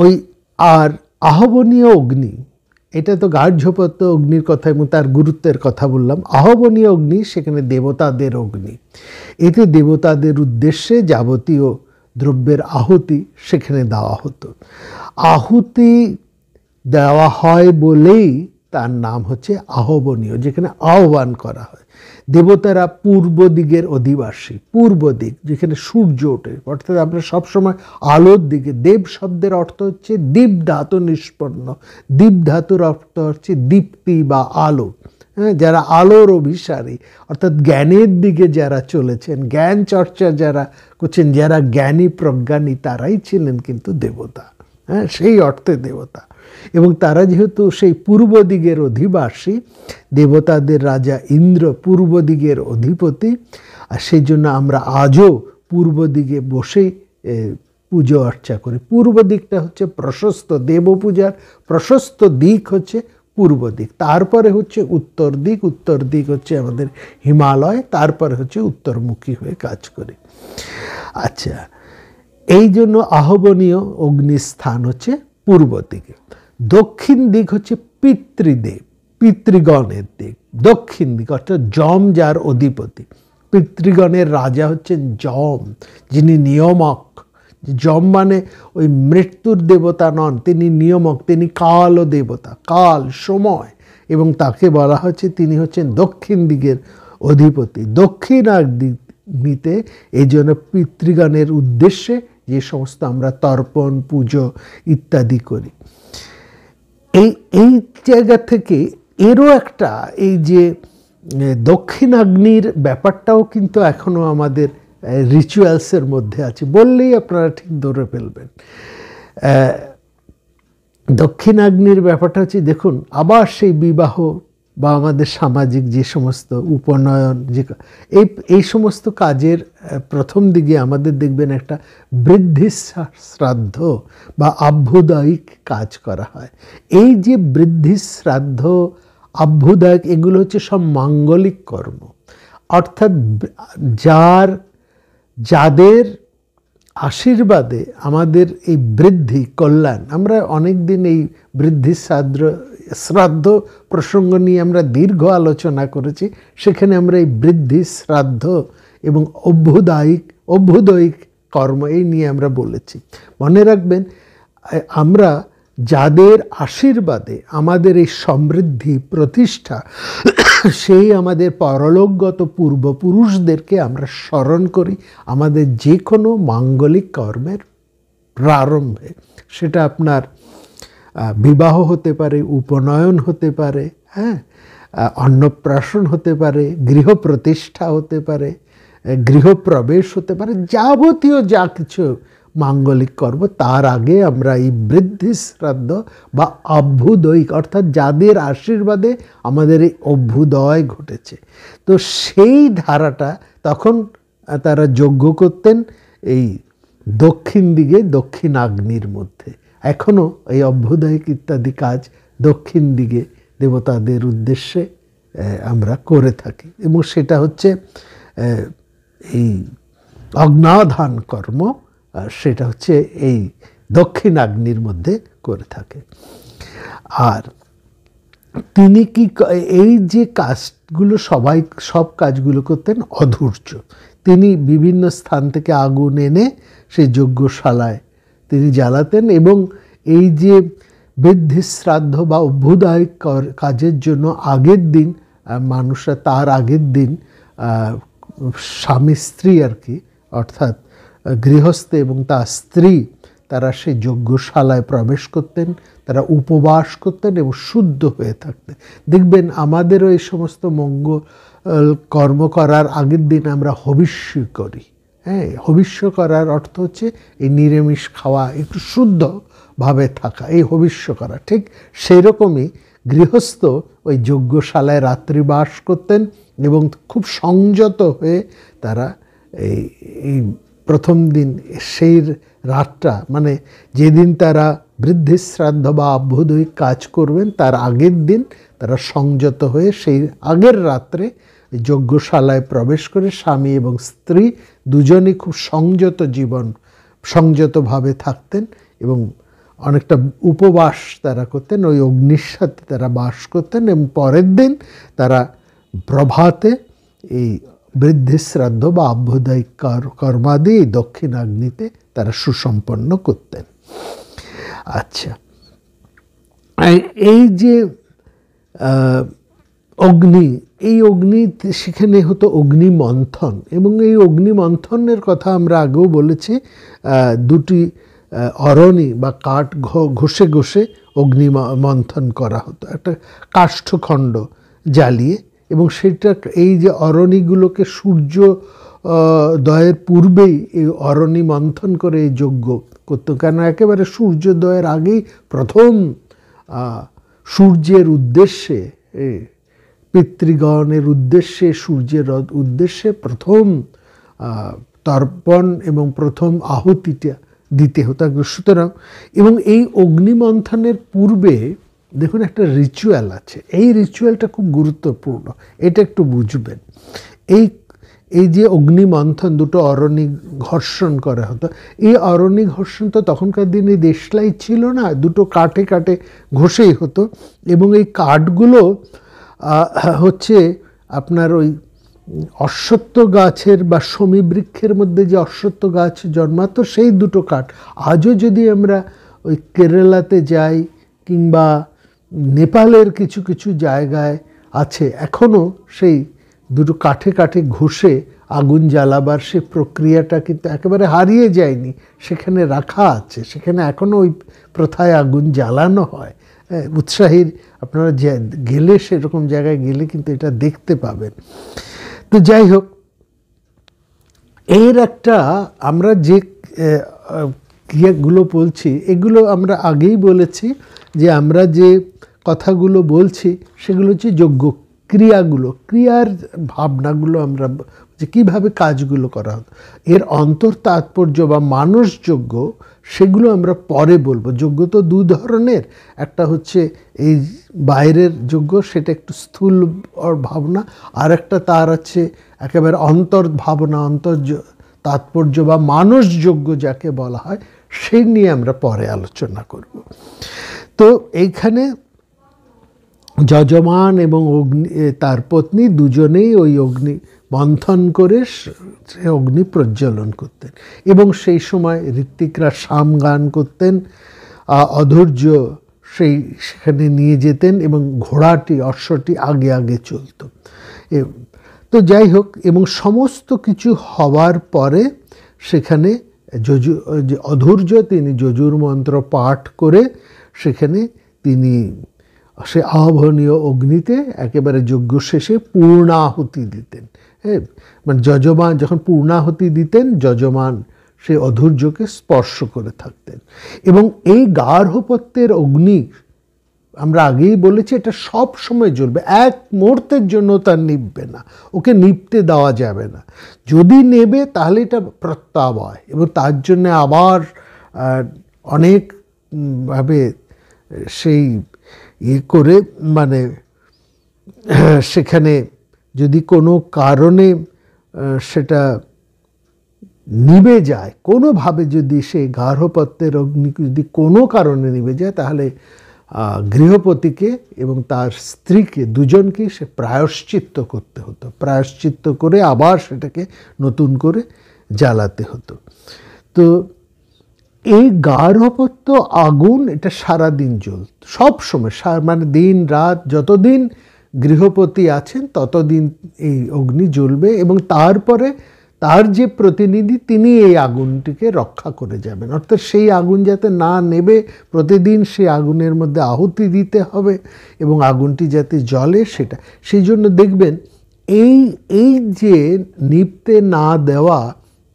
ওই আর আহবনীয় অগ্নি, এটা তো গার্হপত্য অগ্নির কথা এবং তার গুরুত্বের কথা বললাম। আহবনীয় অগ্নি সেখানে দেবতাদের অগ্নি, এতে দেবতাদের উদ্দেশ্যে যাবতীয় দ্রব্যের আহুতি সেখানে দেওয়া হতো। আহুতি দেওয়া হয় বলেই তার নাম হচ্ছে আহবনীয়, যেখানে আহ্বান করা হয়। দেবতারা পূর্ব দিকের অধিবাসী, পূর্ব দিক যেখানে সূর্য ওঠে, অর্থাৎ আমরা সবসময় আলোর দিকে। দেব শব্দের অর্থ হচ্ছে দীপ ধাতু নিষ্পন্ন, দীপ ধাতুর অর্থ হচ্ছে দীপ্তি বা আলো। হ্যাঁ, যারা আলোর অভিসারী, অর্থাৎ জ্ঞানের দিকে যারা চলেছেন, জ্ঞান চর্চা যারা করছেন, যারা জ্ঞানী প্রজ্ঞানী, তারাই ছিলেন কিন্তু দেবতা। হ্যাঁ, সেই অর্থে দেবতা। এবং তারা যেহেতু সেই পূর্ব দিকের অধিবাসী, দেবতাদের রাজা ইন্দ্র পূর্ব দিকের অধিপতি, আর সেই জন্য আমরা আজও পূর্ব দিকে বসেই পুজো অর্চা করি। পূর্ব দিকটা হচ্ছে প্রশস্ত, দেবপূজার প্রশস্ত দিক হচ্ছে পূর্ব দিক, তারপরে হচ্ছে উত্তর দিক, উত্তর দিক হচ্ছে আমাদের হিমালয়, তারপরে হচ্ছে উত্তরমুখী হয়ে কাজ করি। আচ্ছা, এই জন্য আহবনীয় অগ্নিস্থান হচ্ছে পূর্ব দিকে। দক্ষিণ দিক হচ্ছে পিতৃদেব, পিতৃগণের দিক। দক্ষিণ দিক অর্থাৎ যম যার অধিপতি, পিতৃগণের রাজা হচ্ছেন যম, যিনি নিয়মক। যম মানে ওই মৃত্যুর দেবতা নন, তিনি নিয়মক, তিনি কালও দেবতা, কাল সময়, এবং তাকে বলা হচ্ছে তিনি হচ্ছেন দক্ষিণ দিকের অধিপতি। দক্ষিণাগ্নিতে এই জন্য পিতৃগণের উদ্দেশ্যে যে সমস্ত আমরা তর্পণ, পুজো ইত্যাদি করি। এই জায়গা থেকে এরও একটা, এই যে দক্ষিণাগ্নির ব্যাপারটাও কিন্তু এখনও আমাদের রিচুয়ালসের মধ্যে আছে, বললেই আপনারা ঠিক ধরে ফেলবেন। দক্ষিণাগ্নির ব্যাপারটা হচ্ছে, দেখুন, আবার সেই বিবাহ বা আমাদের সামাজিক যে সমস্ত উপনয়ন, যে এই সমস্ত কাজের প্রথম দিকে আমাদের দেখবেন একটা বৃদ্ধি শ্রাদ্ধ বা আভ্যুদয়িক কাজ করা হয়। এই যে বৃদ্ধি শ্রাদ্ধ, আভ্যুদয়িক, এগুলো হচ্ছে সব মাঙ্গলিক কর্ম, অর্থাৎ যাদের আশীর্বাদে আমাদের এই বৃদ্ধি কল্যাণ। আমরা অনেক দিন এই বৃদ্ধি শ্রাদ্ধ প্রসঙ্গ নিয়ে আমরা দীর্ঘ আলোচনা করেছি, সেখানে আমরা এই বৃদ্ধি শ্রাদ্ধ এবং অভ্যুদয়িক কর্ম এই নিয়ে আমরা বলেছি। মনে রাখবেন, আমরা যাদের আশীর্বাদে আমাদের এই সমৃদ্ধি প্রতিষ্ঠা, সেই আমাদের পরলোকগত পূর্বপুরুষদেরকে আমরা স্মরণ করি আমাদের যে কোনো মাঙ্গলিক কর্মের প্রারম্ভে। সেটা আপনার বিবাহ হতে পারে, উপনয়ন হতে পারে, হ্যাঁ, অন্নপ্রাশন হতে পারে, গৃহ প্রতিষ্ঠা হতে পারে, গৃহপ্রবেশ হতে পারে, যাবতীয় যা কিছু মাঙ্গলিক কর্ম, তার আগে আমরা এই বৃদ্ধি শ্রাদ্ধ বা অভ্যুদয়িক, অর্থাৎ যাদের আশীর্বাদে আমাদের এই অভ্যুদয় ঘটেছে, তো সেই ধারাটা তখন তারা যজ্ঞ করতেন এই দক্ষিণ দিকে, দক্ষিণ আগ্নির মধ্যে। এখনও এই অভ্যুদয়িক ইত্যাদি কাজ দক্ষিণ দিকে দেবতাদের উদ্দেশ্যে আমরা করে থাকি, এবং সেটা হচ্ছে এই অগ্নাধান কর্ম, সেটা হচ্ছে এই দক্ষিণ আগ্নির মধ্যে করে থাকে। আর তিনি কি এই যে কাজগুলো সব কাজগুলো করতেন অধৈর্য। তিনি বিভিন্ন স্থান থেকে আগুন এনে সেই যজ্ঞশালায় তিনি জ্বালাতেন, এবং এই যে বৃদ্ধি শ্রাদ্ধ বা অভ্যুদয় কাজের জন্য আগের দিন মানুষরা, তার আগের দিন স্বামী স্ত্রী আর কি, অর্থাৎ গৃহস্থ এবং তার স্ত্রী, তারা সেই যজ্ঞশালায় প্রবেশ করতেন, তারা উপবাস করতেন এবং শুদ্ধ হয়ে থাকতেন। দেখবেন আমাদেরও এই সমস্ত মঙ্গল কর্ম করার আগের দিন আমরা হবিষ্য করি। হ্যাঁ, হবিষ্য করার অর্থ হচ্ছে এই নিরামিষ খাওয়া, একটু শুদ্ধভাবে থাকা, এই হবিষ্য করা। ঠিক সেই রকমই গৃহস্থ ওই যজ্ঞশালায় রাত্রিবাস করতেন এবং খুব সংযত হয়ে তারা এই প্রথম দিন সেই রাতটা, মানে যেদিন তারা বৃদ্ধি শ্রাদ্ধ বা অভ্যুদয়িক কাজ করবেন তার আগের দিন তারা সংযত হয়ে সেই আগের রাত্রে যজ্ঞশালায় প্রবেশ করে স্বামী এবং স্ত্রী দুজনই খুব সংযতভাবে থাকতেন এবং অনেকটা উপবাস তারা করতেন, ওই অগ্নির সাথে তারা বাস করতেন, এবং পরের দিন তারা প্রভাতে এই বৃদ্ধি শ্রাদ্ধ বা অভ্যুদয়িক কর্মাদি দক্ষিণ আগ্নিতে তারা সুসম্পন্ন করতেন। আচ্ছা, এই যে অগ্নি, এই অগ্নি, সেখানে হতো অগ্নি মন্থন, এবং এই অগ্নি মন্থনের কথা আমরা আগেও বলেছি। দুটি অরণি বা কাঠ ঘষে ঘষে অগ্নি মন্থন করা হতো, একটা কাষ্ঠখণ্ড জ্বালিয়ে, এবং সেটা এই যে অরণিগুলোকে সূর্যোদয়ের পূর্বেই এই অরণি মন্থন করে এই যজ্ঞ করতো, কেন একেবারে সূর্যোদয়ের আগেই প্রথম সূর্যের উদ্দেশ্যে, পিতৃগণের উদ্দেশ্যে, সূর্যের উদ্দেশ্যে প্রথম তর্পণ এবং প্রথম আহুতিটা দিতে হতো। সুতরাং, এবং এই অগ্নিমন্থনের পূর্বে দেখুন একটা রিচুয়াল আছে, এই রিচুয়ালটা খুব গুরুত্বপূর্ণ, এটা একটু বুঝবেন। এই যে অগ্নিমন্থন, দুটো অরণি ঘর্ষণ করা হতো, এই অরণি ঘর্ষণ তো তখনকার দিনে দেশলাই ছিল না, দুটো কাঠে কাঠে ঘষেই হতো, এবং এই কাঠগুলো হচ্ছে আপনার ওই অশ্বত্থ গাছের বা শমী বৃক্ষের মধ্যে যে অশ্বত্থ গাছ জন্মাতো, সেই দুটো কাঠ আজও যদি আমরা ওই কেরালাতে যাই কিংবা নেপালের কিছু কিছু জায়গায় আছে, এখনও সেই দুটো কাঠে কাঠে ঘষে আগুন জ্বালাবার সে প্রক্রিয়াটা কিন্তু একেবারে হারিয়ে যায়নি, সেখানে রাখা আছে, সেখানে এখনও ওই প্রথায় আগুন জ্বালানো হয়। উৎসাহীর আপনারা গেলে, সেরকম জায়গায় গেলে কিন্তু এটা দেখতে পাবেন। তো যাই হোক, এর একটা আমরা যে ক্রিয়াগুলো বলছি, এগুলো আমরা আগেই বলেছি যে আমরা যে কথাগুলো বলছি সেগুলো হচ্ছে যোগ্য ক্রিয়াগুলো, ক্রিয়ার ভাবনাগুলো, আমরা যে কীভাবে কাজগুলো করা হতো, এর অন্তর তাৎপর্য বা মানসযোগ্য, সেগুলো আমরা পরে বলবো। যজ্ঞ তো দু ধরনের, একটা হচ্ছে এই বাইরের যজ্ঞ, সেটা একটু স্থূল ভাবনা, আর একটা তার আছে একেবারে অন্তর ভাবনা, অন্তর তাৎপর্য বা মানসযোগ্য যাকে বলা হয়, সেই নিয়ে আমরা পরে আলোচনা করব। তো এইখানে যজমান এবং তার পত্নী দুজনেই ওই অগ্নি মন্থন করে অগ্নি প্রজ্বলন করতেন, এবং সেই সময় ঋত্বিকরা সাম গান করতেন, অধৈর্য সেখানে নিয়ে যেতেন এবং ঘোড়াটি অশ্বটি আগে আগে চলত। তো যাই হোক, এবং সমস্ত কিছু হওয়ার পরে সেখানে যে অধৈর্য তিনি যজুর মন্ত্র পাঠ করে সেখানে তিনি সে আহ্বানীয় অগ্নিতে একেবারে যজ্ঞ শেষে পূর্ণাহুতি দিতেন। হ্যাঁ, মানে যজমান যখন পূর্ণাহুতি দিতেন, যজমান সে অধৈর্যকে স্পর্শ করে থাকতেন। এবং এই গার্হপত্যের অগ্নি আমরা আগেই বলেছি এটা সব সময় জ্বলবে, এক মুহূর্তের জন্য তার নিভবে না, ওকে নিভতে দেওয়া যাবে না। যদি নেবে তাহলে এটা প্রত্যাবয়, এবং তার জন্য আবার অনেকভাবে সেই করে মানে সেখানে যদি কোনো কারণে সেটা নিভে যায়, কোনোভাবে যদি সেই গার্হপত্যের অগ্নি যদি কোনো কারণে নিভে যায়, তাহলে গৃহপতিকে এবং তার স্ত্রীকে দুজনকেই সে প্রায়শ্চিত্ত করতে হতো। প্রায়শ্চিত্ত করে আবার সেটাকে নতুন করে জ্বালাতে হতো। তো এই গার্হপত্য আগুন এটা সারাদিন জ্বলত, সব সময়, মানে দিন রাত, যতদিন গৃহপতি আছেন ততদিন এই অগ্নি জ্বলবে। এবং তারপরে তার যে প্রতিনিধি তিনি এই আগুনটিকে রক্ষা করে যাবেন, অর্থাৎ সেই আগুন যাতে না নেবে, প্রতিদিন সেই আগুনের মধ্যে আহুতি দিতে হবে এবং আগুনটি যাতে জ্বলে সেটা। সেই জন্য দেখবেন এই যে নিভতে না দেওয়া,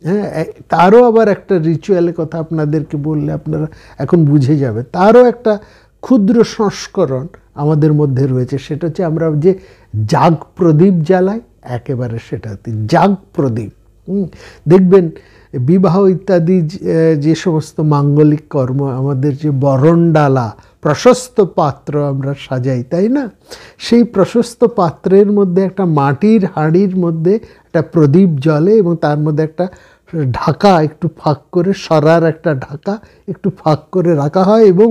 হ্যাঁ, তারও আবার একটা রিচুয়ালের কথা আপনাদেরকে বললে আপনারা এখন বুঝে যাবে। তারও একটা ক্ষুদ্র সংস্করণ আমাদের মধ্যে রয়েছে, সেটা হচ্ছে আমরা যে জাগ প্রদীপ জ্বালাই, একেবারে সেটাতে জাগ প্রদীপ। দেখবেন বিবাহ ইত্যাদি যে সমস্ত মাঙ্গলিক কর্ম, আমাদের যে বরণডালা, প্রশস্ত পাত্র আমরা সাজাই, তাই না? সেই প্রশস্ত পাত্রের মধ্যে একটা মাটির হাঁড়ির মধ্যে একটা প্রদীপ জ্বলে এবং তার মধ্যে একটা ঢাকা একটু ফাঁক করে, সরার একটা ঢাকা একটু ফাঁক করে রাখা হয় এবং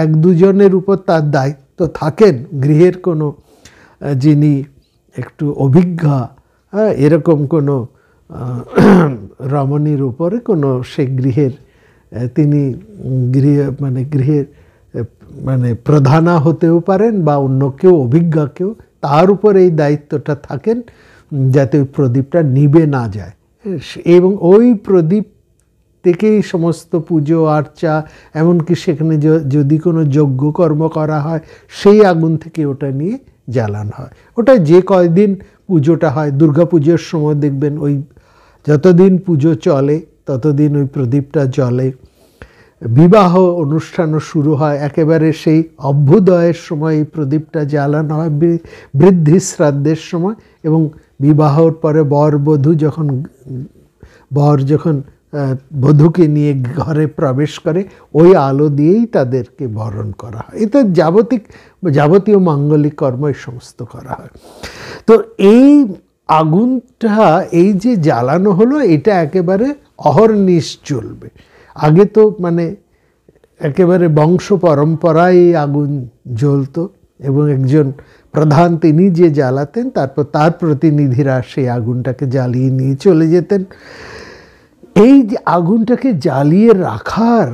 এক দুজনের উপর তার দায়িত্ব থাকেন, গৃহের কোনো যিনি একটু অভিজ্ঞা, হ্যাঁ, এরকম কোনো রমণীর উপরে কোনো সে গৃহের তিনি গৃহের মানে প্রধানা হতেও পারেন বা অন্য কেউ, অভিজ্ঞা কেউ, তার উপর এই দায়িত্বটা থাকেন যাতে ওই প্রদীপটা নিভে না যায়। এবং ওই প্রদীপ থেকেই সমস্ত পুজো আর্চা, এমনকি সেখানে যদি কোনো যজ্ঞকর্ম করা হয় সেই আগুন থেকে ওটা নিয়ে জ্বালানো হয়। ওটা যে কয়দিন পুজোটা হয়, দুর্গা পুজোর সময় দেখবেন ওই যতদিন পুজো চলে ততদিন ওই প্রদীপটা জ্বলে। বিবাহ অনুষ্ঠানও শুরু হয়, একেবারে সেই অভ্যুদয়ের সময় এই প্রদীপটা জ্বালানো হয়, বৃদ্ধি শ্রাদ্ধের সময়, এবং বিবাহর পরে বর যখন বধূকে নিয়ে ঘরে প্রবেশ করে ওই আলো দিয়েই তাদেরকে বরণ করা হয়। এটা যাবতীয় মাঙ্গলিক কর্ম এই সমস্ত করা হয়। তো এই আগুনটা এই যে জ্বালানো হলো, এটা একেবারে অহর্নিশ চলবে। আগে তো মানে একেবারে বংশ পরম্পরায় আগুন জ্বলতো এবং একজন প্রধান তিনি যে জ্বালাতেন, তারপর তার প্রতিনিধিরা সেই আগুনটাকে জ্বালিয়ে নিয়ে চলে যেতেন। এই যে আগুনটাকে জ্বালিয়ে রাখার,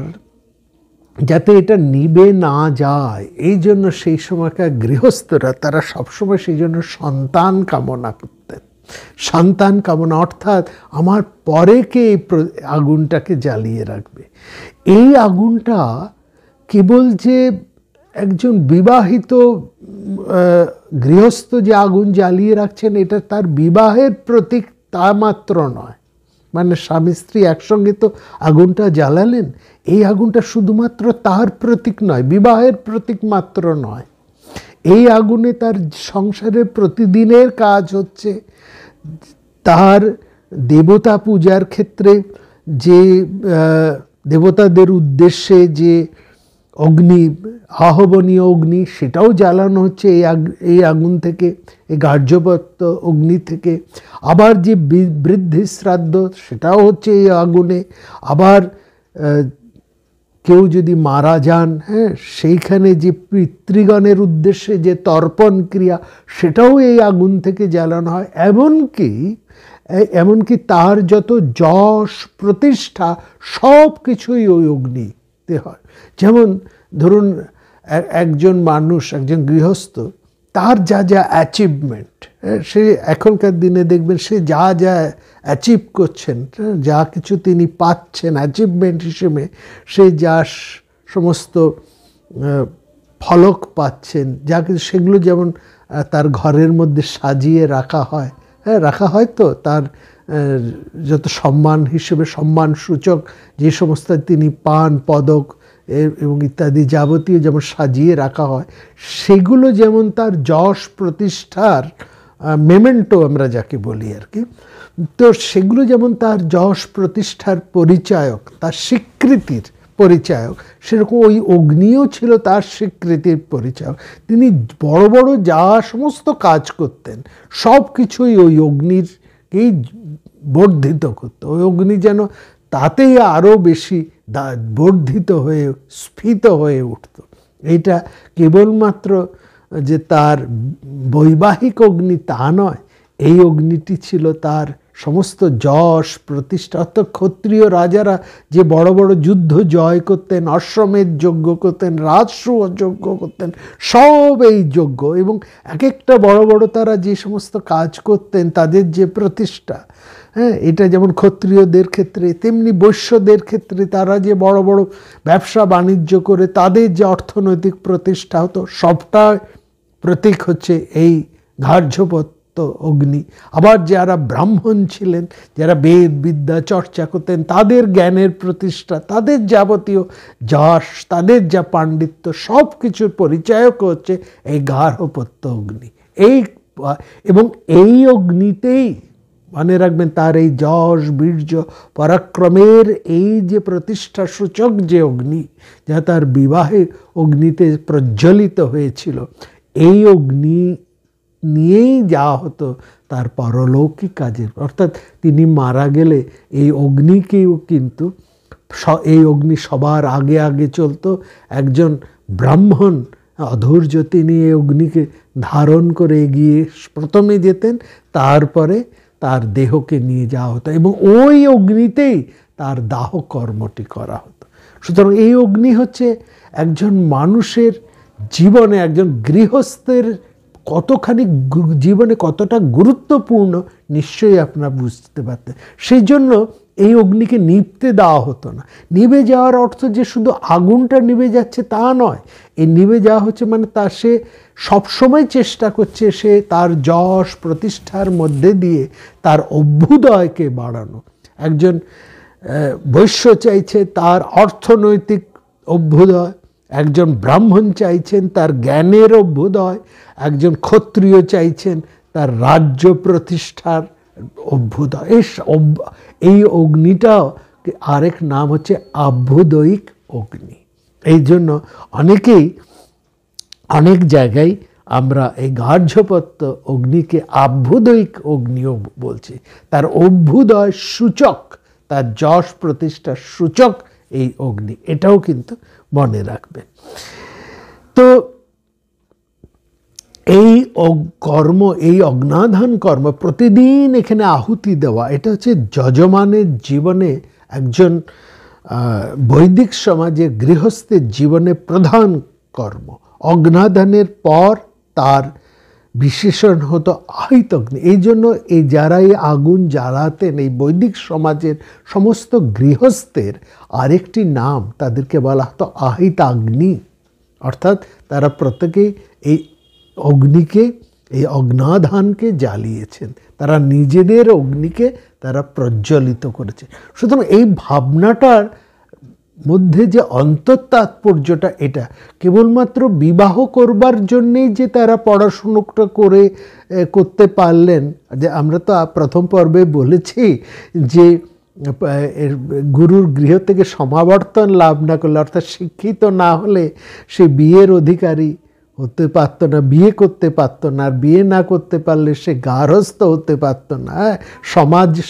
যাতে এটা নিভে না যায়, এই জন্য সেই সময়কার গৃহস্থরা তারা সবসময় সেই জন্য সন্তান কামনা করতেন। সন্তান কামনা অর্থাৎ আমার পরে কে এই আগুনটাকে জ্বালিয়ে রাখবে। এই আগুনটা কেবল যে একজন বিবাহিত গৃহস্থ যে আগুন জ্বালিয়ে রাখছেন এটা তার বিবাহের প্রতীক তা মাত্র নয়। মানে স্বামী স্ত্রী একসঙ্গে তো আগুনটা জ্বালালেন, এই আগুনটা শুধুমাত্র তার প্রতীক নয়, বিবাহের প্রতীক মাত্র নয়। এই আগুনে তার সংসারের প্রতিদিনের কাজ হচ্ছে, তার দেবতা পূজার ক্ষেত্রে যে দেবতাদের উদ্দেশ্যে যে অগ্নি, আহ্বনীয় অগ্নি, সেটাও জ্বালানো হচ্ছে এই আগুন থেকে, এই গার্হপত্য অগ্নি থেকে। আবার যে বৃদ্ধি শ্রাদ্ধ সেটাও হচ্ছে এই আগুনে। আবার কেউ যদি মারা যান, হ্যাঁ, সেইখানে যে পিতৃগণের উদ্দেশ্যে যে তর্পণ ক্রিয়া সেটাও এই আগুন থেকে জ্বালানো হয়। এমনকি তার যত যশ প্রতিষ্ঠা সব কিছুই ওই অগ্নি দেখতে হয়। যেমন ধরুন একজন মানুষ, একজন গৃহস্থ, তার যা যা অ্যাচিভমেন্ট, সে এখনকার দিনে দেখবেন সে যা যা অ্যাচিভ করছেন, যা কিছু তিনি পাচ্ছেন অ্যাচিভমেন্ট হিসেবে, সে যা সমস্ত ফলক পাচ্ছেন, যা কিছু, সেগুলো যেমন তার ঘরের মধ্যে সাজিয়ে রাখা হয়, হ্যাঁ রাখা হয়, তো তার যত সম্মান হিসেবে সম্মানসূচক যে সমস্ত তিনি পান, পদক এবং ইত্যাদি যাবতীয় যেমন সাজিয়ে রাখা হয়, সেগুলো যেমন তার যশ প্রতিষ্ঠার মেমেন্টো আমরা যাকে বলি আর কি, তো সেগুলো যেমন তার যশ প্রতিষ্ঠার পরিচায়ক, তার স্বীকৃতির পরিচায়ক, সেরকম ওই অগ্নিও ছিল তার স্বীকৃতির পরিচায়ক। তিনি বড় বড় যা সমস্ত কাজ করতেন সব কিছুই ওই অগ্নিরকেই বর্ধিত করত। ওই অগ্নি যেন তাতেই আরও বেশি বর্ধিত হয়ে স্ফীত হয়ে উঠত। এইটা কেবলমাত্র যে তার বৈবাহিক অগ্নি তা নয়, এই অগ্নিটি ছিল তার সমস্ত যশ প্রতিষ্ঠা। অর্থাৎ ক্ষত্রিয় রাজারা যে বড় বড় যুদ্ধ জয় করতেন, অশ্বমেধ যজ্ঞ করতেন, রাজসূয় যজ্ঞ করতেন, সব এই যজ্ঞ, এবং এক একটা বড় বড় তারা যে সমস্ত কাজ করতেন, তাদের যে প্রতিষ্ঠা, হ্যাঁ, এটা যেমন ক্ষত্রিয়দের ক্ষেত্রে, তেমনি বৈশ্যদের ক্ষেত্রে তারা যে বড় বড় ব্যবসা বাণিজ্য করে তাদের যে অর্থনৈতিক প্রতিষ্ঠা হতো, সবটা প্রতীক হচ্ছে এই ঘার্যপত্য অগ্নি। আবার যারা ব্রাহ্মণ ছিলেন, যারা বেদ বিদ্যা চর্চা করতেন, তাদের জ্ঞানের প্রতিষ্ঠা, তাদের যাবতীয় যশ, তাদের যা পাণ্ডিত্য, সব কিছুর পরিচায়ক হচ্ছে এই গার্হপত্য অগ্নি। এবং এই অগ্নিতেই মনে রাখবেন তার এই যশ বীর্য পরাক্রমের এই যে প্রতিষ্ঠা সূচক যে অগ্নি, যা তার বিবাহে অগ্নিতে প্রজ্বলিত হয়েছিল, এই অগ্নি নিয়েই যা হতো তার পারলৌকিক কাজের। অর্থাৎ তিনি মারা গেলে এই অগ্নিকেও কিন্তু, এই অগ্নি সবার আগে আগে চলতো। একজন ব্রাহ্মণ অধৈর্য, তিনি এই অগ্নিকে ধারণ করে এগিয়ে প্রথমে যেতেন, তারপরে তার দেহকে নিয়ে যাওয়া হতো এবং ওই অগ্নিতেই তার দাহ কর্মটি করা হতো। সুতরাং এই অগ্নি হচ্ছে একজন মানুষের জীবনে, একজন গৃহস্থের কতখানি জীবনে কতটা গুরুত্বপূর্ণ নিশ্চয়ই আপনারা বুঝতে পারতেন। সেই জন্য এই অগ্নিকে নিভতে দেওয়া হতো না। নিভে যাওয়ার অর্থ যে শুধু আগুনটা নিভে যাচ্ছে তা নয়, এই নিভে যাওয়া হচ্ছে মানে তার সে সবসময় চেষ্টা করছে সে তার যশ প্রতিষ্ঠার মধ্যে দিয়ে তার অভ্যুদয়কে বাড়ানো। একজন বৈশ্য চাইছে তার অর্থনৈতিক অভ্যুদয়, একজন ব্রাহ্মণ চাইছেন তার জ্ঞানের অভ্যুদয়, একজন ক্ষত্রিয় চাইছেন তার রাজ্য প্রতিষ্ঠার অভ্যুদয়। এই অগ্নিটাও আরেক নাম হচ্ছে অভ্যুদয়িক অগ্নি। এই জন্য অনেকেই অনেক জায়গায় আমরা এই গার্হপত্য অগ্নিকে অভ্যুদয়িক অগ্নিও বলছি। তার অভ্যুদয় সূচক, তার যশ প্রতিষ্ঠার সূচক এই অগ্নি, এটাও কিন্তু মনে রাখবেন। তো এই কর্ম, এই অগ্নাধান কর্ম, প্রতিদিন এখানে আহুতি দেওয়া, এটা হচ্ছে যজমানের জীবনে, একজন বৈদিক সমাজে গৃহস্থের জীবনে প্রধান কর্ম। অগ্নাধানের পর তার বিশেষণ হতো আহিত অগ্নি। এই জন্য এই যারা এই আগুন জ্বালাতেন, এই বৈদিক সমাজের সমস্ত গৃহস্থের আরেকটি নাম, তাদেরকে বলা হতো আহিতাগ্নি। অর্থাৎ তারা প্রত্যেকেই এই অগ্নিকে, এই অগ্নাধানকে জ্বালিয়েছেন, তারা নিজেদের অগ্নিকে তারা প্রজ্বলিত করেছে। সুতরাং এই ভাবনাটার মধ্যে যে অন্তঃতাৎপর্যটা, এটা কেবলমাত্র বিবাহ করবার জন্যেই যে তারা পড়াশুনোটা করতে পারলেন, যে আমরা তো প্রথম পর্বে বলেছি যে গুরুর গৃহ থেকে সমাবর্তন লাভ না করলে, অর্থাৎ শিক্ষিত না হলে সে বিয়ের অধিকারী হতে পারত না, বিয়ে করতে পারত না, আর বিয়ে না করতে পারলে সে গার্হস্থ হতে পারত না,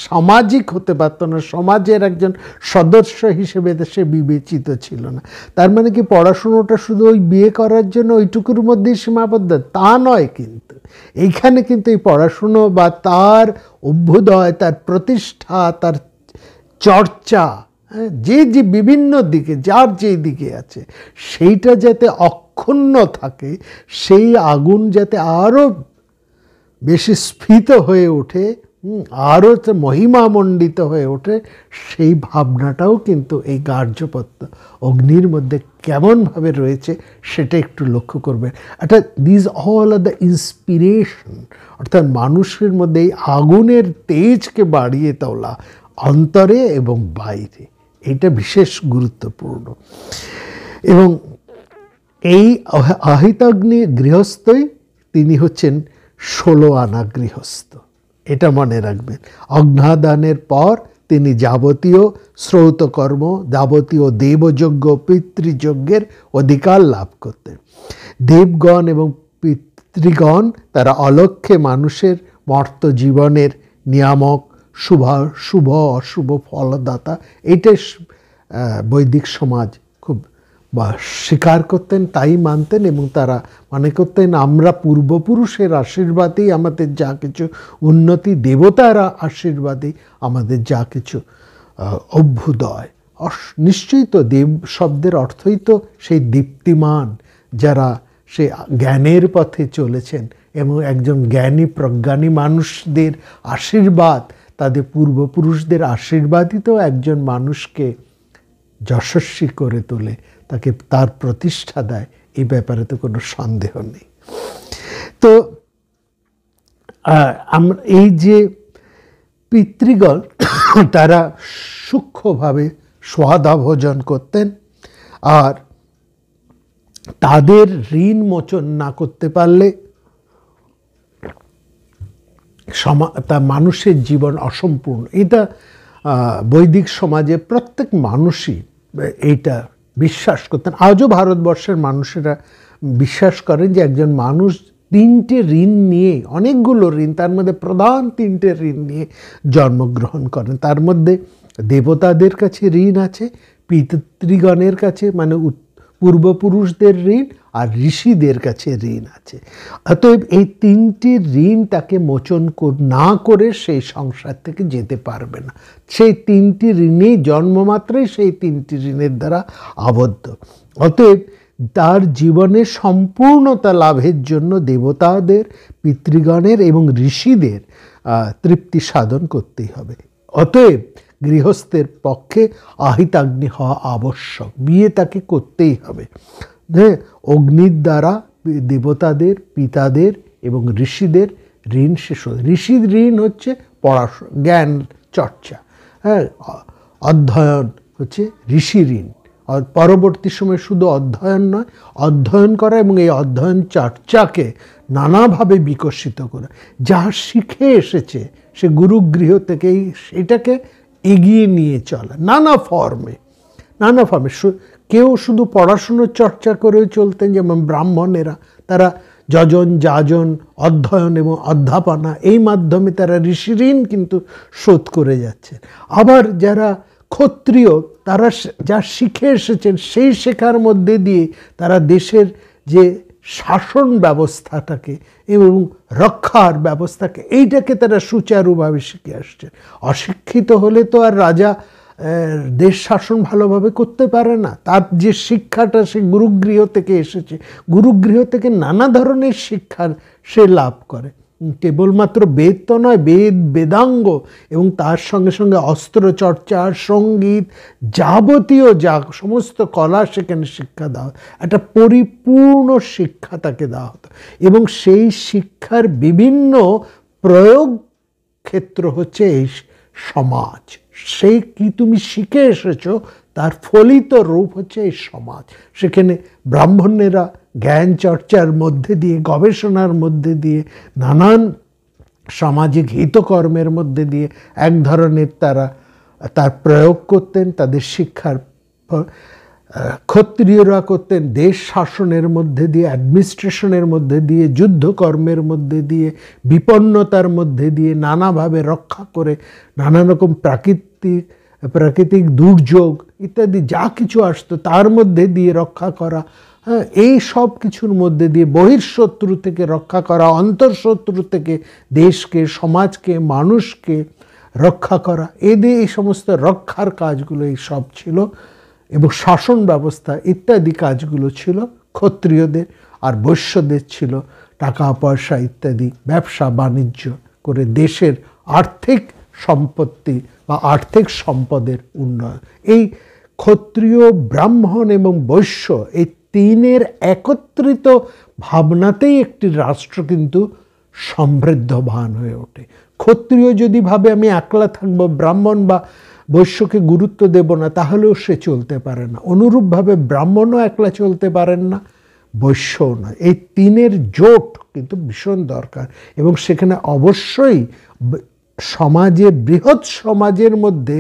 সামাজিক হতে পারত না, সমাজের একজন সদস্য হিসেবে সে বিবেচিত ছিল না। তার মানে কি পড়াশুনোটা শুধু ওই বিয়ে করার জন্য ওইটুকুর মধ্যেই সীমাবদ্ধ তা নয়, কিন্তু এইখানে কিন্তু এই পড়াশুনো বা তার অভ্যুদয়, তার প্রতিষ্ঠা, তার চর্চা, যে যে বিভিন্ন দিকে যার যে দিকে আছে সেইটা যাতে অক্ষুণ্ণ থাকে, সেই আগুন যাতে আরও বেশি স্ফীত হয়ে ওঠে, আরও মহিমামণ্ডিত হয়ে ওঠে, সেই ভাবনাটাও কিন্তু এই গার্হ্যপত্য অগ্নির মধ্যে কেমনভাবে রয়েছে সেটা একটু লক্ষ্য করবেন। অর্থাৎ this all are the inspiration, অর্থাৎ মানুষের মধ্যে এই আগুনের তেজকে বাড়িয়ে তোলা অন্তরে এবং বাইরে, এটা বিশেষ গুরুত্বপূর্ণ। এবং এই আহিতাগ্নি গৃহস্থই তিনি হচ্ছেন 16 আনা গৃহস্থ, এটা মনে রাখবেন। অগ্নাদানের পর তিনি যাবতীয় শ্রৌতকর্ম, যাবতীয় দেবযজ্ঞ পিতৃযজ্ঞের অধিকার লাভ করতেন। দেবগণ এবং পিতৃগণ তারা অলক্ষ্যে মানুষের মর্ত জীবনের নিয়ামক, শুভ অশুভ ফলদাতা, এইটাই বৈদিক সমাজ খুব স্বীকার করতেন, তাই মানতেন। এবং তারা মনে করতেন আমরা পূর্বপুরুষের আশীর্বাদেই আমাদের যা কিছু উন্নতি, দেবতার আশীর্বাদেই আমাদের যা কিছু অভ্যুদয়। নিশ্চয়ই তো দেব শব্দের অর্থই তো সেই দীপ্তিমান, যারা সে জ্ঞানের পথে চলেছেন এবং একজন জ্ঞানী প্রজ্ঞানী মানুষদের আশীর্বাদ, তাদের পূর্বপুরুষদের আশীর্বাদই তো একজন মানুষকে যশস্বী করে তোলে, তাকে তার প্রতিষ্ঠা দেয়, এই ব্যাপারে তো কোনো সন্দেহ নেই। তো আমরা এই যে পিতৃগণ তারা সূক্ষ্মভাবে স্বাদা ভোজন করতেন, আর তাদের ঋণ মোচন না করতে পারলে তা মানুষের জীবন অসম্পূর্ণ। এটা বৈদিক সমাজে প্রত্যেক মানুষই এইটা বিশ্বাস করতেন। আজও ভারতবর্ষের মানুষেরা বিশ্বাস করেন যে একজন মানুষ 3টে ঋণ নিয়ে, অনেকগুলো ঋণ, তার মধ্যে প্রধান 3টে ঋণ নিয়ে জন্মগ্রহণ করেন। তার মধ্যে দেবতাদের কাছে ঋণ আছে, পিতৃগণের কাছে মানে পূর্বপুরুষদের ঋণ, আর ঋষিদের কাছে ঋণ আছে। অতএব এই 3টি ঋণ তাকে মোচন না করে সেই সংসার থেকে যেতে পারবে না। সেই 3টি ঋণেই জন্মমাত্রই সেই 3টি ঋণের দ্বারা আবদ্ধ। অতএব তার জীবনের সম্পূর্ণতা লাভের জন্য দেবতাদের, পিতৃগণের এবং ঋষিদের তৃপ্তি সাধন করতেই হবে। অতএব গৃহস্থের পক্ষে আহিতাগ্নি হওয়া আবশ্যক, বিয়ে তাকে করতেই হবে। অগ্নির দ্বারা দেবতাদের, পিতাদের এবং ঋষিদের ঋণ শেষ হয়। ঋষির ঋণ হচ্ছে পড়াশোনা, জ্ঞান চর্চা, অধ্যয়ন হচ্ছে ঋষি ঋণ। আর পরবর্তী সময় শুধু অধ্যয়ন নয়, অধ্যয়ন করা এবং এই অধ্যয়ন চর্চাকে নানাভাবে বিকশিত করা। যা শিখে এসেছে সে গুরুগৃহ থেকেই সেটাকে এগিয়ে নিয়ে চলা নানা ফর্মে। কেউ শুধু পড়াশুনোর চর্চা করেও চলতেন, যেমন ব্রাহ্মণেরা, তারা যজন যাজন অধ্যয়ন এবং অধ্যাপনা এই মাধ্যমে তারা ঋষি ঋণ কিন্তু শোধ করে যাচ্ছেন। আবার যারা ক্ষত্রিয়, তারা যা শিখে এসেছেন সেই শেখার মধ্যে দিয়ে তারা দেশের যে শাসন ব্যবস্থাটাকে এবং রক্ষার ব্যবস্থাকে, এইটাকে তারা সুচারুভাবে শিখে আসছেন। অশিক্ষিত হলে তো আর রাজা দেশ শাসন ভালোভাবে করতে পারে না। তার যে শিক্ষাটা সে গুরুগৃহ থেকে এসেছে, গুরুগৃহ থেকে নানা ধরনের শিক্ষা সে লাভ করে। কেবলমাত্র বেদ তো নয়, বেদ, বেদাঙ্গ এবং তার সঙ্গে সঙ্গে অস্ত্রচর্চা, সঙ্গীত, যাবতীয় যা সমস্ত কলা সেখানে শিক্ষা দেওয়া, একটা পরিপূর্ণ শিক্ষা তাকে দেওয়া হতো। এবং সেই শিক্ষার বিভিন্ন প্রয়োগ ক্ষেত্র হচ্ছে এই সমাজ। সেই কি তুমি শিখে এসেছো তার ফলিত রূপ হচ্ছে এই সমাজ। সেখানে ব্রাহ্মণেরা জ্ঞান চর্চার মধ্যে দিয়ে, গবেষণার মধ্যে দিয়ে, নানান সামাজিক হিতকর্মের মধ্যে দিয়ে এক ধরনের তার প্রয়োগ করতেন। তাদের শিক্ষার ক্ষত্রিয়রা করতেন দেশ শাসনের মধ্যে দিয়ে, অ্যাডমিনিস্ট্রেশনের মধ্যে দিয়ে, যুদ্ধকর্মের মধ্যে দিয়ে, বিপন্নতার মধ্যে দিয়ে, নানাভাবে রক্ষা করে, নানা রকম প্রাকৃতিক দুর্যোগ ইত্যাদি যা কিছু আসতো তার মধ্যে দিয়ে রক্ষা করা। এই সব কিছুর মধ্যে দিয়ে বহির্শত্রু থেকে রক্ষা করা, অন্তর্শত্রু থেকে দেশকে, সমাজকে, মানুষকে রক্ষা করা, এই সমস্ত রক্ষার কাজগুলো এই সব ছিল, এবং শাসন ব্যবস্থা ইত্যাদি কাজগুলো ছিল ক্ষত্রিয়দের, আর বৈশ্যদের ছিল টাকা পয়সা ইত্যাদি ব্যবসা বাণিজ্য করে দেশের আর্থিক সম্পত্তি বা আর্থিক সম্পদের উন্নয়ন। এই ক্ষত্রিয়, ব্রাহ্মণ এবং বৈশ্য এই তিনের একত্রিত ভাবনাতেই একটি রাষ্ট্র কিন্তু সমৃদ্ধবান হয়ে ওঠে। ক্ষত্রিয় যদি ভাবে আমি একলা থাকবো, ব্রাহ্মণ বা বৈশ্যকে গুরুত্ব দেব না, তাহলেও সে চলতে পারে না। অনুরূপভাবে ব্রাহ্মণও একলা চলতে পারেন না, বৈশ্যও না। এই তিনের জোট কিন্তু ভীষণ দরকার, এবং সেখানে অবশ্যই সমাজে, বৃহৎ সমাজের মধ্যে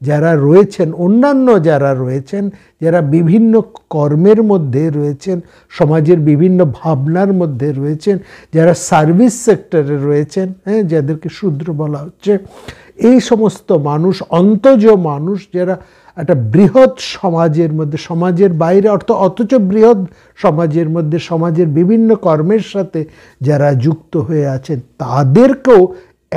যারা রয়েছেন, অন্যান্য যারা রয়েছেন, যারা বিভিন্ন কর্মের মধ্যে রয়েছেন, সমাজের বিভিন্ন ভাবনার মধ্যে রয়েছেন, যারা সার্ভিস সেক্টরে রয়েছেন, হ্যাঁ, যাদেরকে শূদ্র বলা হচ্ছে, এই সমস্ত মানুষ, অন্তজ মানুষ যারা একটা বৃহৎ সমাজের মধ্যে, সমাজের বাইরে অথচ বৃহৎ সমাজের মধ্যে, সমাজের বিভিন্ন কর্মের সাথে যারা যুক্ত হয়ে আছেন, তাদেরকেও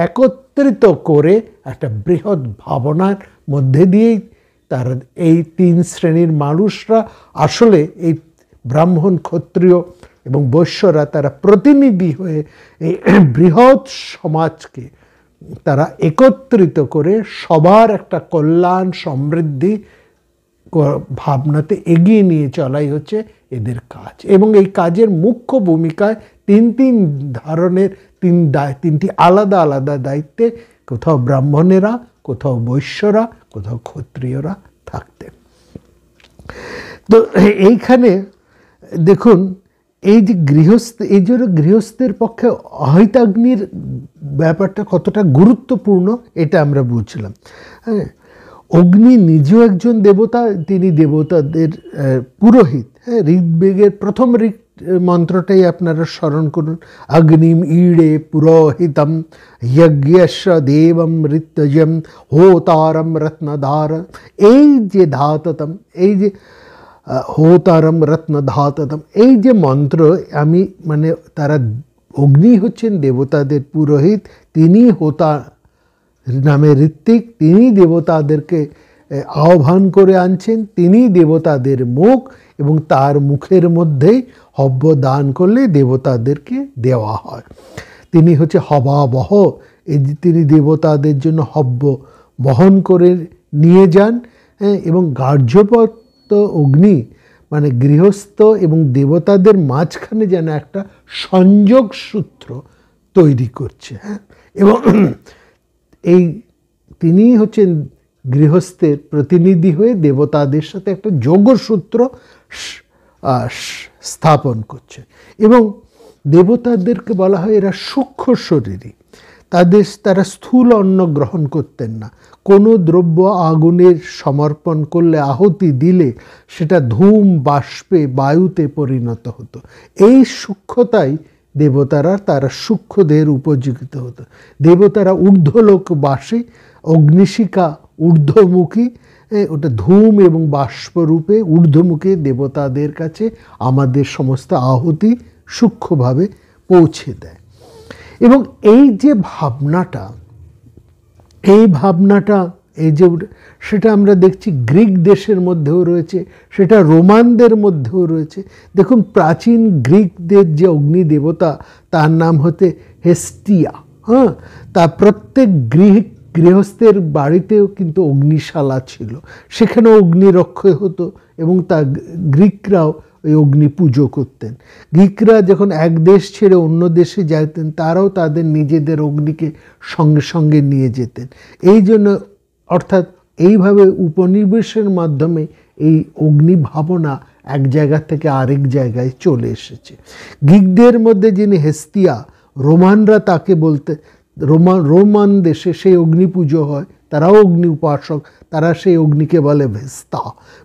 একত্রিত করে একটা বৃহৎ ভাবনার মধ্যে দিয়েই তারা এই তিন শ্রেণীর মানুষরা আসলে এই ব্রাহ্মণ, ক্ষত্রিয় এবং বৈশ্যরা তারা প্রতিনিধি হয়ে এই বৃহৎ সমাজকে তারা একত্রিত করে সবার একটা কল্যাণ সমৃদ্ধি ভাবনাতে এগিয়ে নিয়ে চলাই হচ্ছে এদের কাজ। এবং এই কাজের মুখ্য ভূমিকায় তিন ধরনের তিনটি আলাদা আলাদা দায়িত্বে কোথাও ব্রাহ্মণেরা, কোথাও বৈশ্যরা, কোথাও ক্ষত্রিয়রা থাকতেন। তো এইখানে দেখুন, এই যে এই জন্য গৃহস্থের পক্ষে অহিতাগ্নির ব্যাপারটা কতটা গুরুত্বপূর্ণ এটা আমরা বুঝলাম। হ্যাঁ, অগ্নি নিজেও একজন দেবতা, তিনি দেবতাদের পুরোহিত। হ্যাঁ, ঋগ্বেদের প্রথম মন্ত্রটাই আপনারা স্মরণ করুন, অগ্নিম ঈড়ে পুরোহিতম যজ্ঞস্য দেবম ঋতজম হোতারম রত্নধার। এই যে ধাততম, এই যে হোতারম রত্নধাততম, এই যে মন্ত্র, আমি মানে তারা অগ্নি হচ্ছেন দেবতাদের পুরোহিত, তিনি হোতা নামে ঋত্বিক, তিনি দেবতাদেরকে আহ্বান করে আনছেন, তিনি দেবতাদের মুখ, এবং তার মুখের মধ্যেই হব্য দান করলে দেবতাদেরকে দেওয়া হয়। তিনি হচ্ছে হবাবহ, এই যে তিনি দেবতাদের জন্য হব্য বহন করে নিয়ে যান, এবং গার্হ্যপত্য অগ্নি মানে গৃহস্থ এবং দেবতাদের মাঝখানে যেন একটা সংযোগ সূত্র তৈরি করছে। হ্যাঁ, এবং এই তিনি হচ্ছেন গৃহস্থের প্রতিনিধি হয়ে দেবতাদের সাথে একটা যোগসূত্র স্থাপন করছে। এবং দেবতাদেরকে বলা হয় এরা সূক্ষ্ম শরীরী, তারা স্থূল অন্ন গ্রহণ করতেন না। কোনো দ্রব্য আগুনের সমর্পণ করলে, আহুতি দিলে সেটা ধূম বাষ্পে বায়ুতে পরিণত হতো। এই সূক্ষ্মতাই দেবতারা, তারা সূক্ষ্ম দেহের উপযোগিত হতো। দেবতারা ঊর্ধ্বলোকবাসী, অগ্নিশিখা ঊর্ধ্বমুখী, ওটা ধূম এবং বাষ্পরূপে ঊর্ধ্বমুখী দেবতাদের কাছে আমাদের সমস্ত আহুতি সূক্ষ্মভাবে পৌঁছে দেয়। এবং এই যে ভাবনাটা, এই যে সেটা আমরা দেখছি গ্রিক দেশের মধ্যেও রয়েছে, সেটা রোমানদের মধ্যেও রয়েছে। দেখুন, প্রাচীন গ্রিকদের যে অগ্নি দেবতা, তার নাম হতে হেস্টিয়া। হ্যাঁ, তা প্রত্যেক গৃহস্থের বাড়িতেও কিন্তু অগ্নিশালা ছিল, সেখানেও অগ্নিরক্ষয় হতো, এবং তা গ্রিকরাও ওই অগ্নি পুজো করতেন। গ্রিকরা যখন এক দেশ ছেড়ে অন্য দেশে যেতেন, তারাও তাদের নিজেদের অগ্নিকে সঙ্গে সঙ্গে নিয়ে যেতেন। এই জন্য, অর্থাৎ এইভাবে উপনিবেশের মাধ্যমে এই অগ্নি ভাবনা এক জায়গা থেকে আরেক জায়গায় চলে এসেছে। গ্রিকদের মধ্যে যিনি হেস্তিয়া, রোমানরা তাকে বলতে, রোমান দেশে সেই অগ্নি পুজো হয়, তারাও অগ্নি উপাসক, তারা সেই অগ্নিকে বলে ভেস্তা।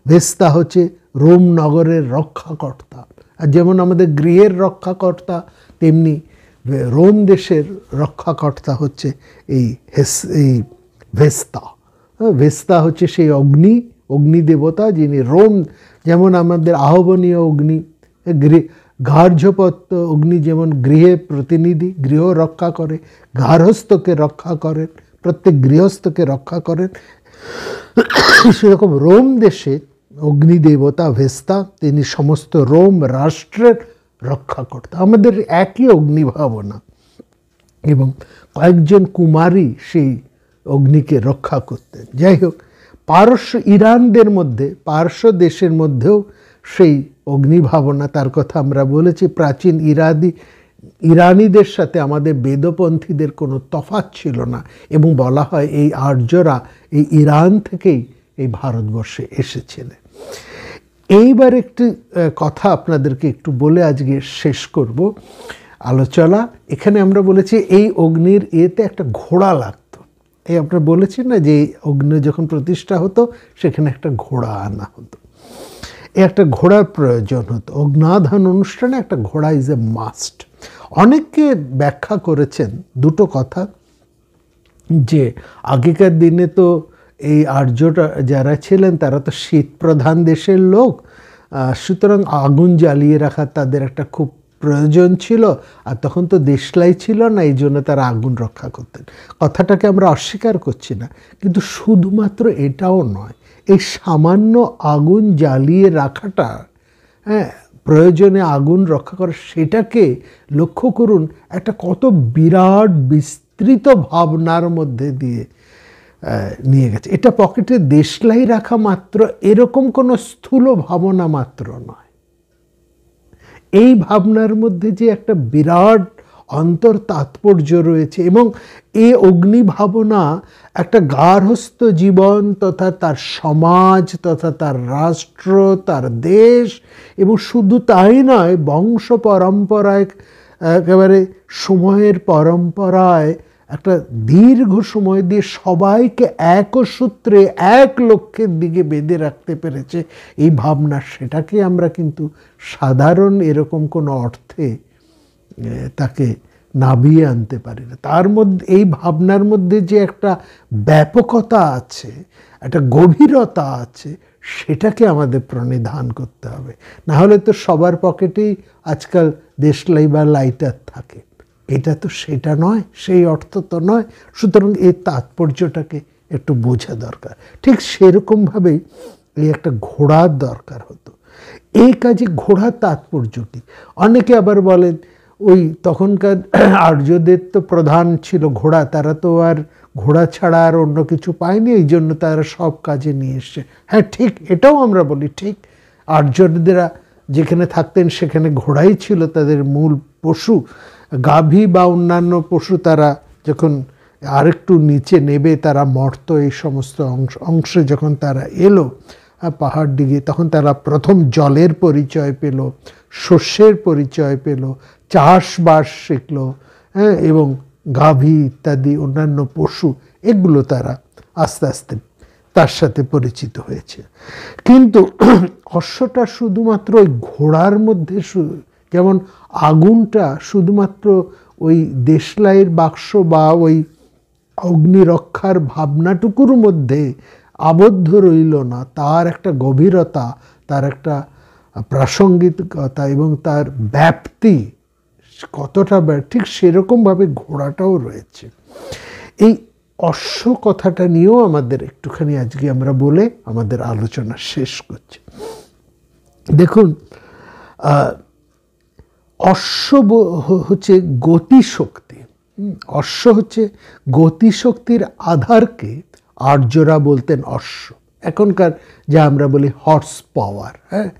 ভেস্তা হচ্ছে রোম নগরের রক্ষাকর্তা। আর যেমন আমাদের গৃহের রক্ষাকর্তা, তেমনি রোম দেশের রক্ষাকর্তা হচ্ছে এই ভেস্তা। ভেস্তা হচ্ছে সেই অগ্নি দেবতা, যিনি রোম, যেমন আমাদের আহ্বানীয় অগ্নি, গার্হ্যপত্য অগ্নি যেমন গৃহে প্রতিনিধি, গৃহ রক্ষা করে, গার্হস্থ্যকে রক্ষা করেন, প্রত্যেক গৃহস্থকে রক্ষা করেন, সেরকম রোম দেশে অগ্নিদেবতা ভেস্তা, তিনি সমস্ত রোম রাষ্ট্রের রক্ষা করতেন। আমাদের একই অগ্নিভাবনা, এবং কয়েকজন কুমারী সেই অগ্নিকে রক্ষা করতেন। যাই হোক, পারস্য ইরানদের মধ্যে, পারস্য দেশের মধ্যেও সেই অগ্নিভাবনা, তার কথা আমরা বলেছি। প্রাচীন ইরানিদের সাথে আমাদের বেদপন্থীদের কোনো তফাৎ ছিল না, এবং বলা হয় এই আর্যরা এই ইরান থেকেই এই ভারতবর্ষে এসেছিলেন। এইবার একটি কথা আপনাদেরকে একটু বলে আজকে শেষ করব আলোচনা। এখানে আমরা বলেছি এই অগ্নির এতে একটা ঘোড়া লাগতো। এই আপনারা বলেছেন না যে অগ্নি যখন প্রতিষ্ঠা হতো সেখানে একটা ঘোড়া আনা হতো, একটা ঘোড়ার প্রয়োজন হতো। অগ্নাধান অনুষ্ঠানে একটা ঘোড়া ইজ এ মাস্ট। অনেকে ব্যাখ্যা করেছেন দুটো কথা, যে আগেকার দিনে তো এই আর্যরা যারা ছিলেন তারা তো শীত প্রধান দেশের লোক, সুতরাং আগুন জ্বালিয়ে রাখা তাদের একটা খুব প্রয়োজন ছিল, আর তখন তো দেশলাই ছিল না, এই জন্য তারা আগুন রক্ষা করতেন। কথাটাকে আমরা অস্বীকার করছি না, কিন্তু শুধুমাত্র এটাও নয়, এই সামান্য আগুন জ্বালিয়ে রাখাটা, হ্যাঁ, প্রয়োজনে আগুন রক্ষা করা, সেটাকে লক্ষ্য করুন একটা কত বিরাট বিস্তৃত ভাবনার মধ্যে দিয়ে নিয়ে গেছে। এটা পকেটে দেশলাই রাখা মাত্র এরকম কোনো স্থূল ভাবনা মাত্র নয়। এই ভাবনার মধ্যে যে একটা বিরাট অন্তর তাৎপর্য রয়েছে, এবং এই অগ্নি ভাবনা একটা গার্হস্থ্য জীবন তথা তার সমাজ তথা তার রাষ্ট্র, তার দেশ, এবং শুধু তাই নয়, বংশ পরম্পরায়, একেবারে সময়ের পরম্পরায় একটা দীর্ঘ সময় দিয়ে সবাইকে এক সূত্রে এক লক্ষ্যের দিকে বেঁধে রাখতে পেরেছে এই ভাবনা। সেটাকে আমরা কিন্তু সাধারণ এরকম কোনো অর্থে তাকে নামিয়ে আনতে পারি না। তার মধ্যে, এই ভাবনার মধ্যে যে একটা ব্যাপকতা আছে, একটা গভীরতা আছে, সেটাকে আমাদের প্রণিধান করতে হবে। না হলে তো সবার পকেটেই আজকাল দেশলাই বা লাইটার থাকে, এটা তো সেটা নয়, সেই অর্থ তো নয়। সুতরাং এই তাৎপর্যটাকে একটু বোঝা দরকার। ঠিক সেরকমভাবেই এই একটা ঘোড়ার দরকার হতো। এই কাজে ঘোড়ার তাৎপর্য কী? অনেকে আবার বলেন ওই তখনকার আর্যদের তো প্রধান ছিল ঘোড়া, তারা তো আর ঘোড়া ছাড়া আর অন্য কিছু পায়নি, এই জন্য তারা সব কাজে নিয়ে এসছে। হ্যাঁ ঠিক, এটাও আমরা বলি ঠিক, আর্যদেরা যেখানে থাকতেন সেখানে ঘোড়াই ছিল তাদের মূল পশু। গাভী বা অন্যান্য পশু তারা যখন আরেকটু নিচে নেবে তারা মর্ত, এই সমস্ত অংশে যখন তারা এলো পাহাড় ডিগে, তখন তারা প্রথম জলের পরিচয় পেল, শস্যের পরিচয় পেল, চাষবাস শিখল, হ্যাঁ, এবং গাভী ইত্যাদি অন্যান্য পশু, এগুলো তারা আস্তে আস্তে তার সাথে পরিচিত হয়েছে। কিন্তু অশ্বটা শুধুমাত্র ওই ঘোড়ার মধ্যে, যেমন আগুনটা শুধুমাত্র ওই দেশলাইয়ের বাক্স বা ওই অগ্নিরক্ষার ভাবনাটুকুর মধ্যে আবদ্ধ রইল না, তার একটা গভীরতা, তার একটা প্রাসঙ্গিকতা এবং তার ব্যাপ্তি কতটা, ঠিক সেরকমভাবে ঘোড়াটাও রয়েছে। এই অশ্ব কথাটা নিয়েও আমাদের একটুখানি আজকে আমরা বলে আমাদের আলোচনা শেষ করছি। দেখুন, অশ্ব হচ্ছে গতিশক্তি। অশ্ব হচ্ছে গতিশক্তির আধারকে আর্যরা বলতেন অশ্ব। এখনকার যা আমরা বলি হর্স পাওয়ার, হ্যাঁ,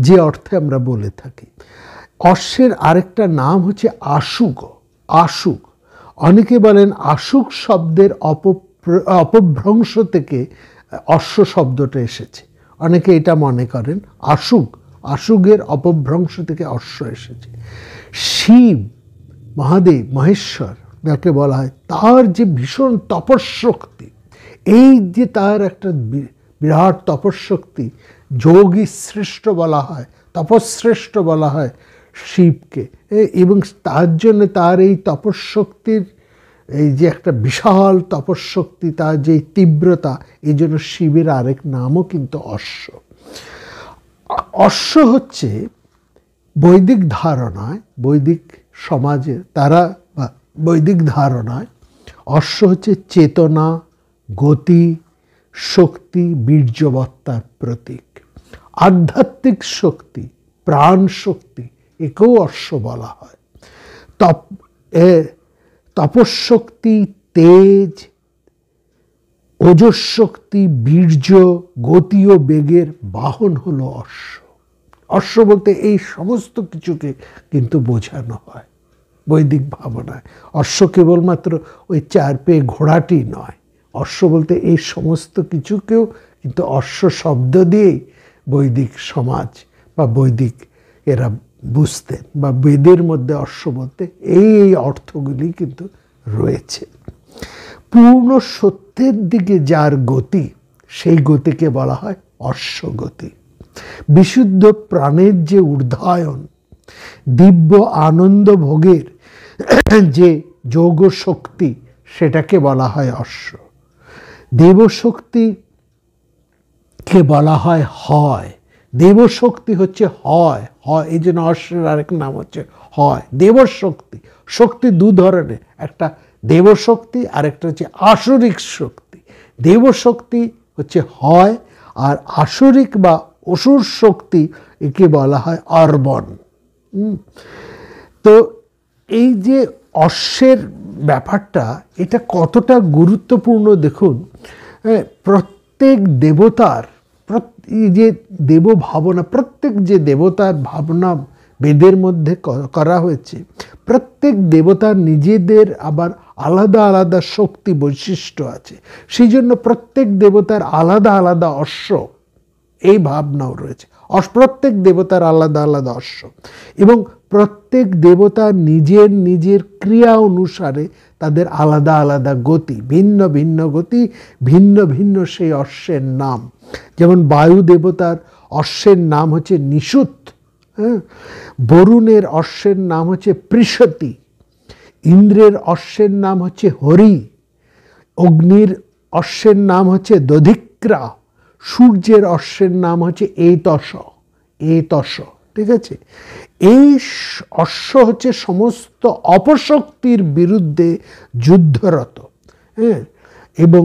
যে অর্থে আমরা বলে থাকি। অশ্বের আরেকটা নাম হচ্ছে আশুগ। আশুগ, অনেকে বলেন আশুগ শব্দের অপভ্রংশ থেকে অশ্ব শব্দটা এসেছে। অনেকে এটা মনে করেন আশুগের অপভ্রংশ থেকে অশ্ব এসেছে। শিব, মহাদেব, মহেশ্বর যাকে বলা হয়, তার যে ভীষণ তপশক্তি, এই যে তার একটা বিরাট তপশক্তি, যোগী শ্রেষ্ঠ বলা হয়, তপশ্রেষ্ঠ বলা হয় শিবকে, এবং তার জন্য তার এই তপশক্তির এই যে একটা বিশাল তপশক্তি, তার যে তীব্রতা, এই জন্য শিবের আরেক নামও কিন্তু অশ্ব। অশ্ব হচ্ছে বৈদিক ধারণায়, বৈদিক সমাজে তারা বা বৈদিক ধারণায় অশ্ব হচ্ছে চেতনা, গতি, শক্তি, বীর্যবত্তার প্রতীক। আধ্যাত্মিক শক্তি, প্রাণ শক্তি, একেও অশ্ব বলা হয়। তপশক্তি, তেজ, ওজস শক্তি, বীর্য, গতি ও বেগের বাহন হলো অশ্ব। অশ্ব বলতে এই সমস্ত কিছুকে কিন্তু বোঝানো হয় বৈদিক ভাবনায়। অশ্ব কেবলমাত্র ওই 4 পেয়ে ঘোড়াটি নয়, অশ্ব বলতে এই সমস্ত কিছুকেও কিন্তু অশ্ব শব্দ দিয়েই বৈদিক সমাজ বা বৈদিক এরা বুঝতেন, বা বেদের মধ্যে অশ্ব বলতে এই অর্থগুলি কিন্তু রয়েছে। পূর্ণ সত্যের দিকে যার গতি, সেই গতিকে বলা হয় অশ্বগতি। বিশুদ্ধ প্রাণের যে ঊর্ধ্বায়ন, দিব্য আনন্দ ভোগের যে যোগ শক্তি, সেটাকে বলা হয় অশ্ব। দেবশক্তিকে বলা হয় হয়। দেবশক্তি হচ্ছে হয়, হয় এই জন্য অশ্বের আরেক নাম হচ্ছে হয়। দেবশক্তি, শক্তি দু ধরনের, একটা দেবশক্তি আর একটা হচ্ছে আসরিক শক্তি। দেবশক্তি হচ্ছে হয়, আর আসরিক বা অসুর শক্তি একে বলা হয় অর্বণ। তো এই যে অশ্বের ব্যাপারটা, এটা কতটা গুরুত্বপূর্ণ দেখুন। প্রত্যেক দেবতার যে দেব ভাবনা, প্রত্যেক যে দেবতার ভাবনা বেদের মধ্যে করা হয়েছে, প্রত্যেক দেবতার নিজেদের আবার আলাদা আলাদা শক্তি বৈশিষ্ট্য আছে। সেই জন্য প্রত্যেক দেবতার আলাদা আলাদা অশ্ব, এই ভাবনাও রয়েছে। প্রত্যেক দেবতার আলাদা আলাদা অশ্ব, এবং প্রত্যেক দেবতার নিজের নিজের ক্রিয়া অনুসারে তাদের আলাদা আলাদা গতি, ভিন্ন ভিন্ন গতি, ভিন্ন ভিন্ন সেই অশ্বের নাম। যেমন বায়ু দেবতার অশ্বের নাম হচ্ছে নিষুত, বরুণের অশ্বের নাম হচ্ছে পৃষতি, ইন্দ্রের অশ্বের নাম হচ্ছে হরি, অগ্নির অশ্বের নাম হচ্ছে দধিক্রা, সূর্যের অশ্বের নাম হচ্ছে এইতস। ঠিক আছে, এই অশ্ব হচ্ছে সমস্ত অপশক্তির বিরুদ্ধে যুদ্ধরত। হ্যাঁ, এবং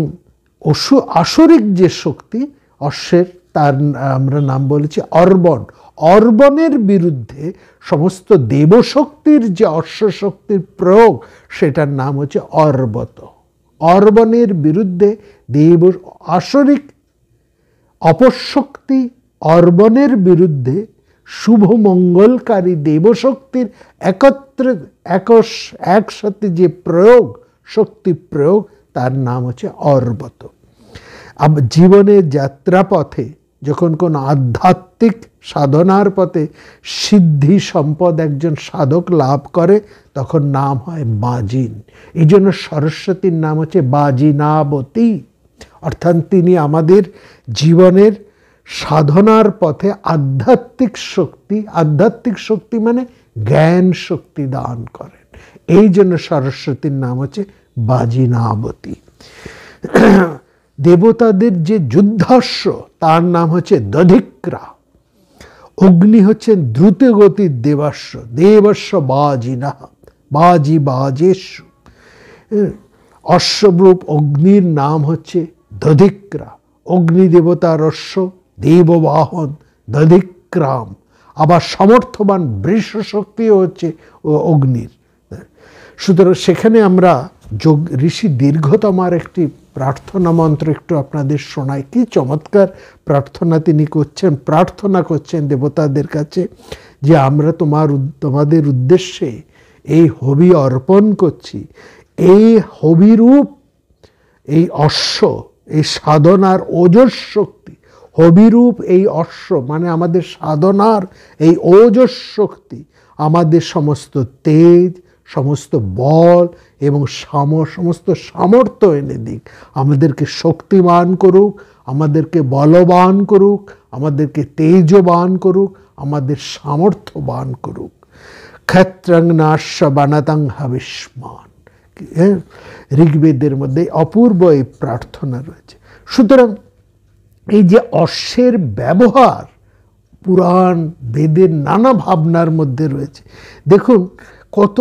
আসরিক যে শক্তি অশ্বের, তার আমরা নাম বলেছি অর্বণ। অর্বণের বিরুদ্ধে সমস্ত দেবশক্তির যে অশ্বশক্তির প্রয়োগ, সেটার নাম হচ্ছে অর্বত। অর্বণের বিরুদ্ধে আসরিক অপশক্তি, অর্বণের বিরুদ্ধে শুভ মঙ্গলকারী দেবশক্তির একত্রে একসাথে যে প্রয়োগ, শক্তি প্রয়োগ, তার নাম হচ্ছে অর্বত। জীবনের যাত্রাপথে যখন কোন আধ্যাত্মিক সাধনার পথে সিদ্ধি সম্পদ একজন সাধক লাভ করে, তখন নাম হয় বাজিন। এই জন্য সরস্বতীর নাম হচ্ছে বাজিনাবতী, অর্থাৎ তিনি আমাদের জীবনের সাধনার পথে আধ্যাত্মিক শক্তি মানে জ্ঞান শক্তি দান করেন। এই জন্য সরস্বতীর নাম হচ্ছে বাজিনাবতী। দেবতাদের যে যুদ্ধাশ্ব, তার নাম হচ্ছে দধিক্রা। অগ্নি হচ্ছেন দ্রুত গতির দেবাশ্ব, দেবস্ব বাজিনা, বাজেশু। অশ্বরূপ অগ্নির নাম হচ্ছে দধিক্রা। অগ্নি দেবতার অশ্ব, দেববাহন দধিক্রাম। আবার সমর্থবান বৃষ শক্তিও হচ্ছে অগ্নির। সুতরাং সেখানে আমরা ঋষি দীর্ঘতমার একটি প্রার্থনা মন্ত্র একটু আপনাদের শোনাই। কি চমৎকার প্রার্থনা তিনি করছেন। প্রার্থনা করছেন দেবতাদের কাছে যে আমরা তোমাদের উদ্দেশ্যে এই হবি অর্পণ করছি। এই হবিরূপ এই অশ্ব, এই সাধনার ওজস শক্তি, হবিরূপ এই অশ্ব মানে আমাদের সাধনার এই ওজস শক্তি আমাদের সমস্ত তেজ, সমস্ত বল এবং সমস্ত সামর্থ্য এনে দিক। আমাদেরকে শক্তিমান করুক, আমাদেরকে বলবান করুক, আমাদেরকে তেজবান করুক, আমাদের সামর্থ্যবান করুক। ক্ষত্রং নাশ্য বানাতাং হাবিষ্মান। ঋগ্বেদের মধ্যে অপূর্ব এই প্রার্থনা রয়েছে। সুতরাং এই যে অশ্বের ব্যবহার পুরাণ বেদের নানা ভাবনার মধ্যে রয়েছে। দেখুন, কত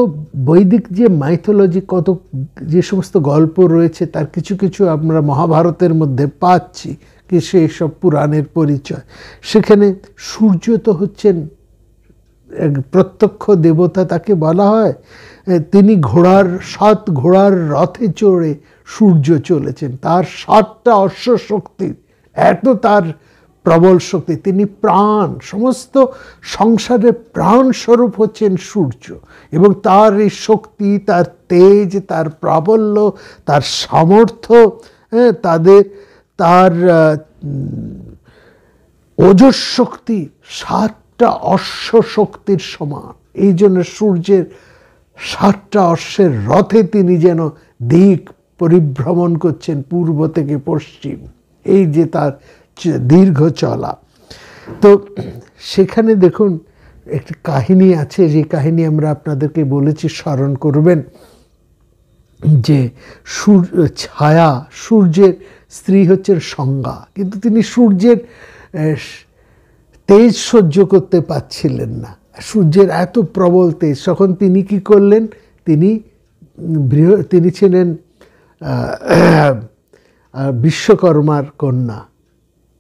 বৈদিক যে মাইথোলজি, কত যে সমস্ত গল্প রয়েছে তার কিছু কিছু আমরা মহাভারতের মধ্যে পাচ্ছি, কি সেই সব পুরাণের পরিচয়। সেখানে সূর্য তো হচ্ছেন এক প্রত্যক্ষ দেবতা, তাকে বলা হয়। তিনি সাত ঘোড়ার রথে চড়ে সূর্য চলেছেন, তার 7টা অশ্ব শক্তি, এত তার প্রবল শক্তি। তিনি প্রাণ, সমস্ত সংসারের প্রাণ স্বরূপ হচ্ছেন সূর্য, এবং তার এই শক্তি, তার তেজ, তার প্রাবল্য, তার সামর্থ্য, তার ওজস শক্তি 7টা অশ্ব শক্তির সমান। এই জন্য সূর্যের 7টা অশ্বের রথে তিনি যেন দিক পরিভ্রমণ করছেন পূর্ব থেকে পশ্চিম, এই যে তার দীর্ঘ চলা। তো সেখানে দেখুন একটি কাহিনী আছে, যে কাহিনী আমরা আপনাদেরকে বলেছি, স্মরণ করবেন, যে ছায়া, সূর্যের স্ত্রী হচ্ছেন সংজ্ঞা, কিন্তু তিনি সূর্যের তেজ সহ্য করতে পারছিলেন না, সূর্যের এত প্রবল তেজ। তখন তিনি কি করলেন, তিনি ছিলেন বিশ্বকর্মার কন্যা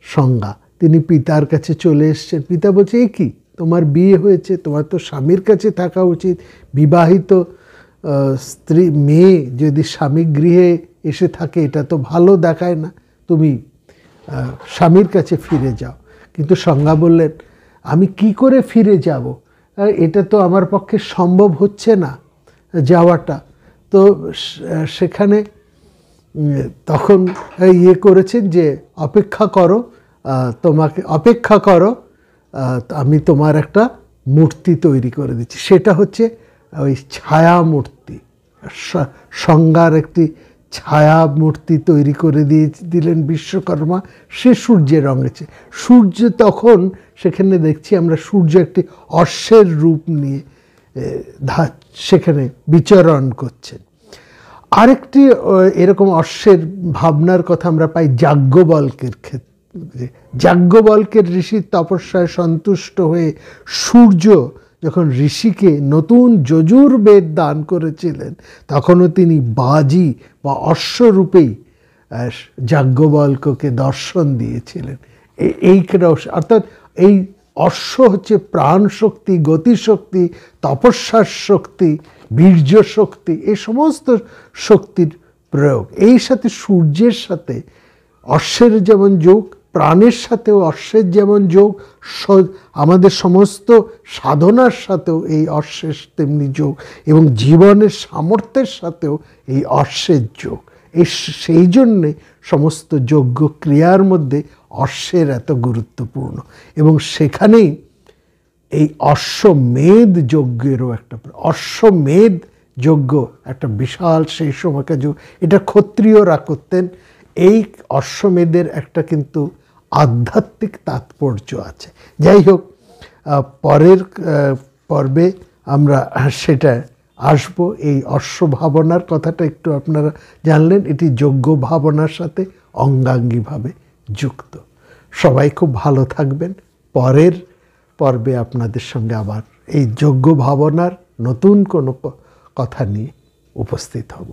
সংজ্ঞা। তিনি পিতার কাছে চলে এসছেন। পিতা বলছে, এ কি, তোমার বিয়ে হয়েছে, তোমার তো স্বামীর কাছে থাকা উচিত। বিবাহিত স্ত্রী মেয়ে যদি স্বামী গৃহে এসে থাকে এটা তো ভালো দেখায় না, তুমি স্বামীর কাছে ফিরে যাও। কিন্তু সংজ্ঞা বললেন, আমি কি করে ফিরে যাব, এটা তো আমার পক্ষে সম্ভব হচ্ছে না যাওয়াটা। তো সেখানে তখন করেছেন যে অপেক্ষা করো, আমি তোমার একটা মূর্তি তৈরি করে দিচ্ছি। সেটা হচ্ছে ওই ছায়া মূর্তি, সংজ্ঞার একটি ছায়া মূর্তি তৈরি করে দিলেন বিশ্বকর্মা। সে সূর্যের রঙেছে। সূর্য তখন সেখানে দেখছি আমরা, সূর্য একটি অশ্বের রূপ নিয়ে সেখানে বিচরণ করছেন। আরেকটি এরকম অশ্বের ভাবনার কথা আমরা পাই যাজ্ঞবল্ক্যের ক্ষেত্রে। যাজ্ঞবল্ক্যের ঋষির তপস্যায় সন্তুষ্ট হয়ে সূর্য যখন ঋষিকে নতুন যজুর্বেদ দান করেছিলেন, তখনও তিনি বাজি বা অশ্বরূপেই যাজ্ঞবল্ক্যকে দর্শন দিয়েছিলেন। অর্থাৎ এই অশ্ব হচ্ছে প্রাণ শক্তি, গতিশক্তি, তপস্যার শক্তি, বীর্য শক্তি, এই সমস্ত শক্তির প্রয়োগ। এই সাথে সূর্যের সাথে অশ্বের যেমন যোগ, প্রাণের সাথেও অশ্বের যেমন যোগ, আমাদের সমস্ত সাধনার সাথেও এই অশ্বের তেমনি যোগ, এবং জীবনের সামর্থ্যের সাথেও এই অশ্বের যোগ। সেই জন্যে সমস্ত যজ্ঞ ক্রিয়ার মধ্যে অশ্বের এত গুরুত্বপূর্ণ। এবং সেখানেই এই অশ্বমেধ যজ্ঞেরও অশ্বমেধ যজ্ঞ একটা বিশাল সেই সময়কার যজ্ঞ। এটা ক্ষত্রিয়রা করতেন। এই অশ্বমেধের একটা কিন্তু আধ্যাত্মিক তাৎপর্য আছে। যাই হোক, পরের পর্বে আমরা সেটা আসবো। এই অশ্ব ভাবনার কথাটা একটু আপনারা জানলেন, এটি যজ্ঞ ভাবনার সাথে অঙ্গাঙ্গিভাবে যুক্ত। সবাই খুব ভালো থাকবেন। পরের পর্বে আপনাদের সঙ্গে আবার এই যজ্ঞ ভাবনার নতুন কোনো কথা নিয়ে উপস্থিত হব।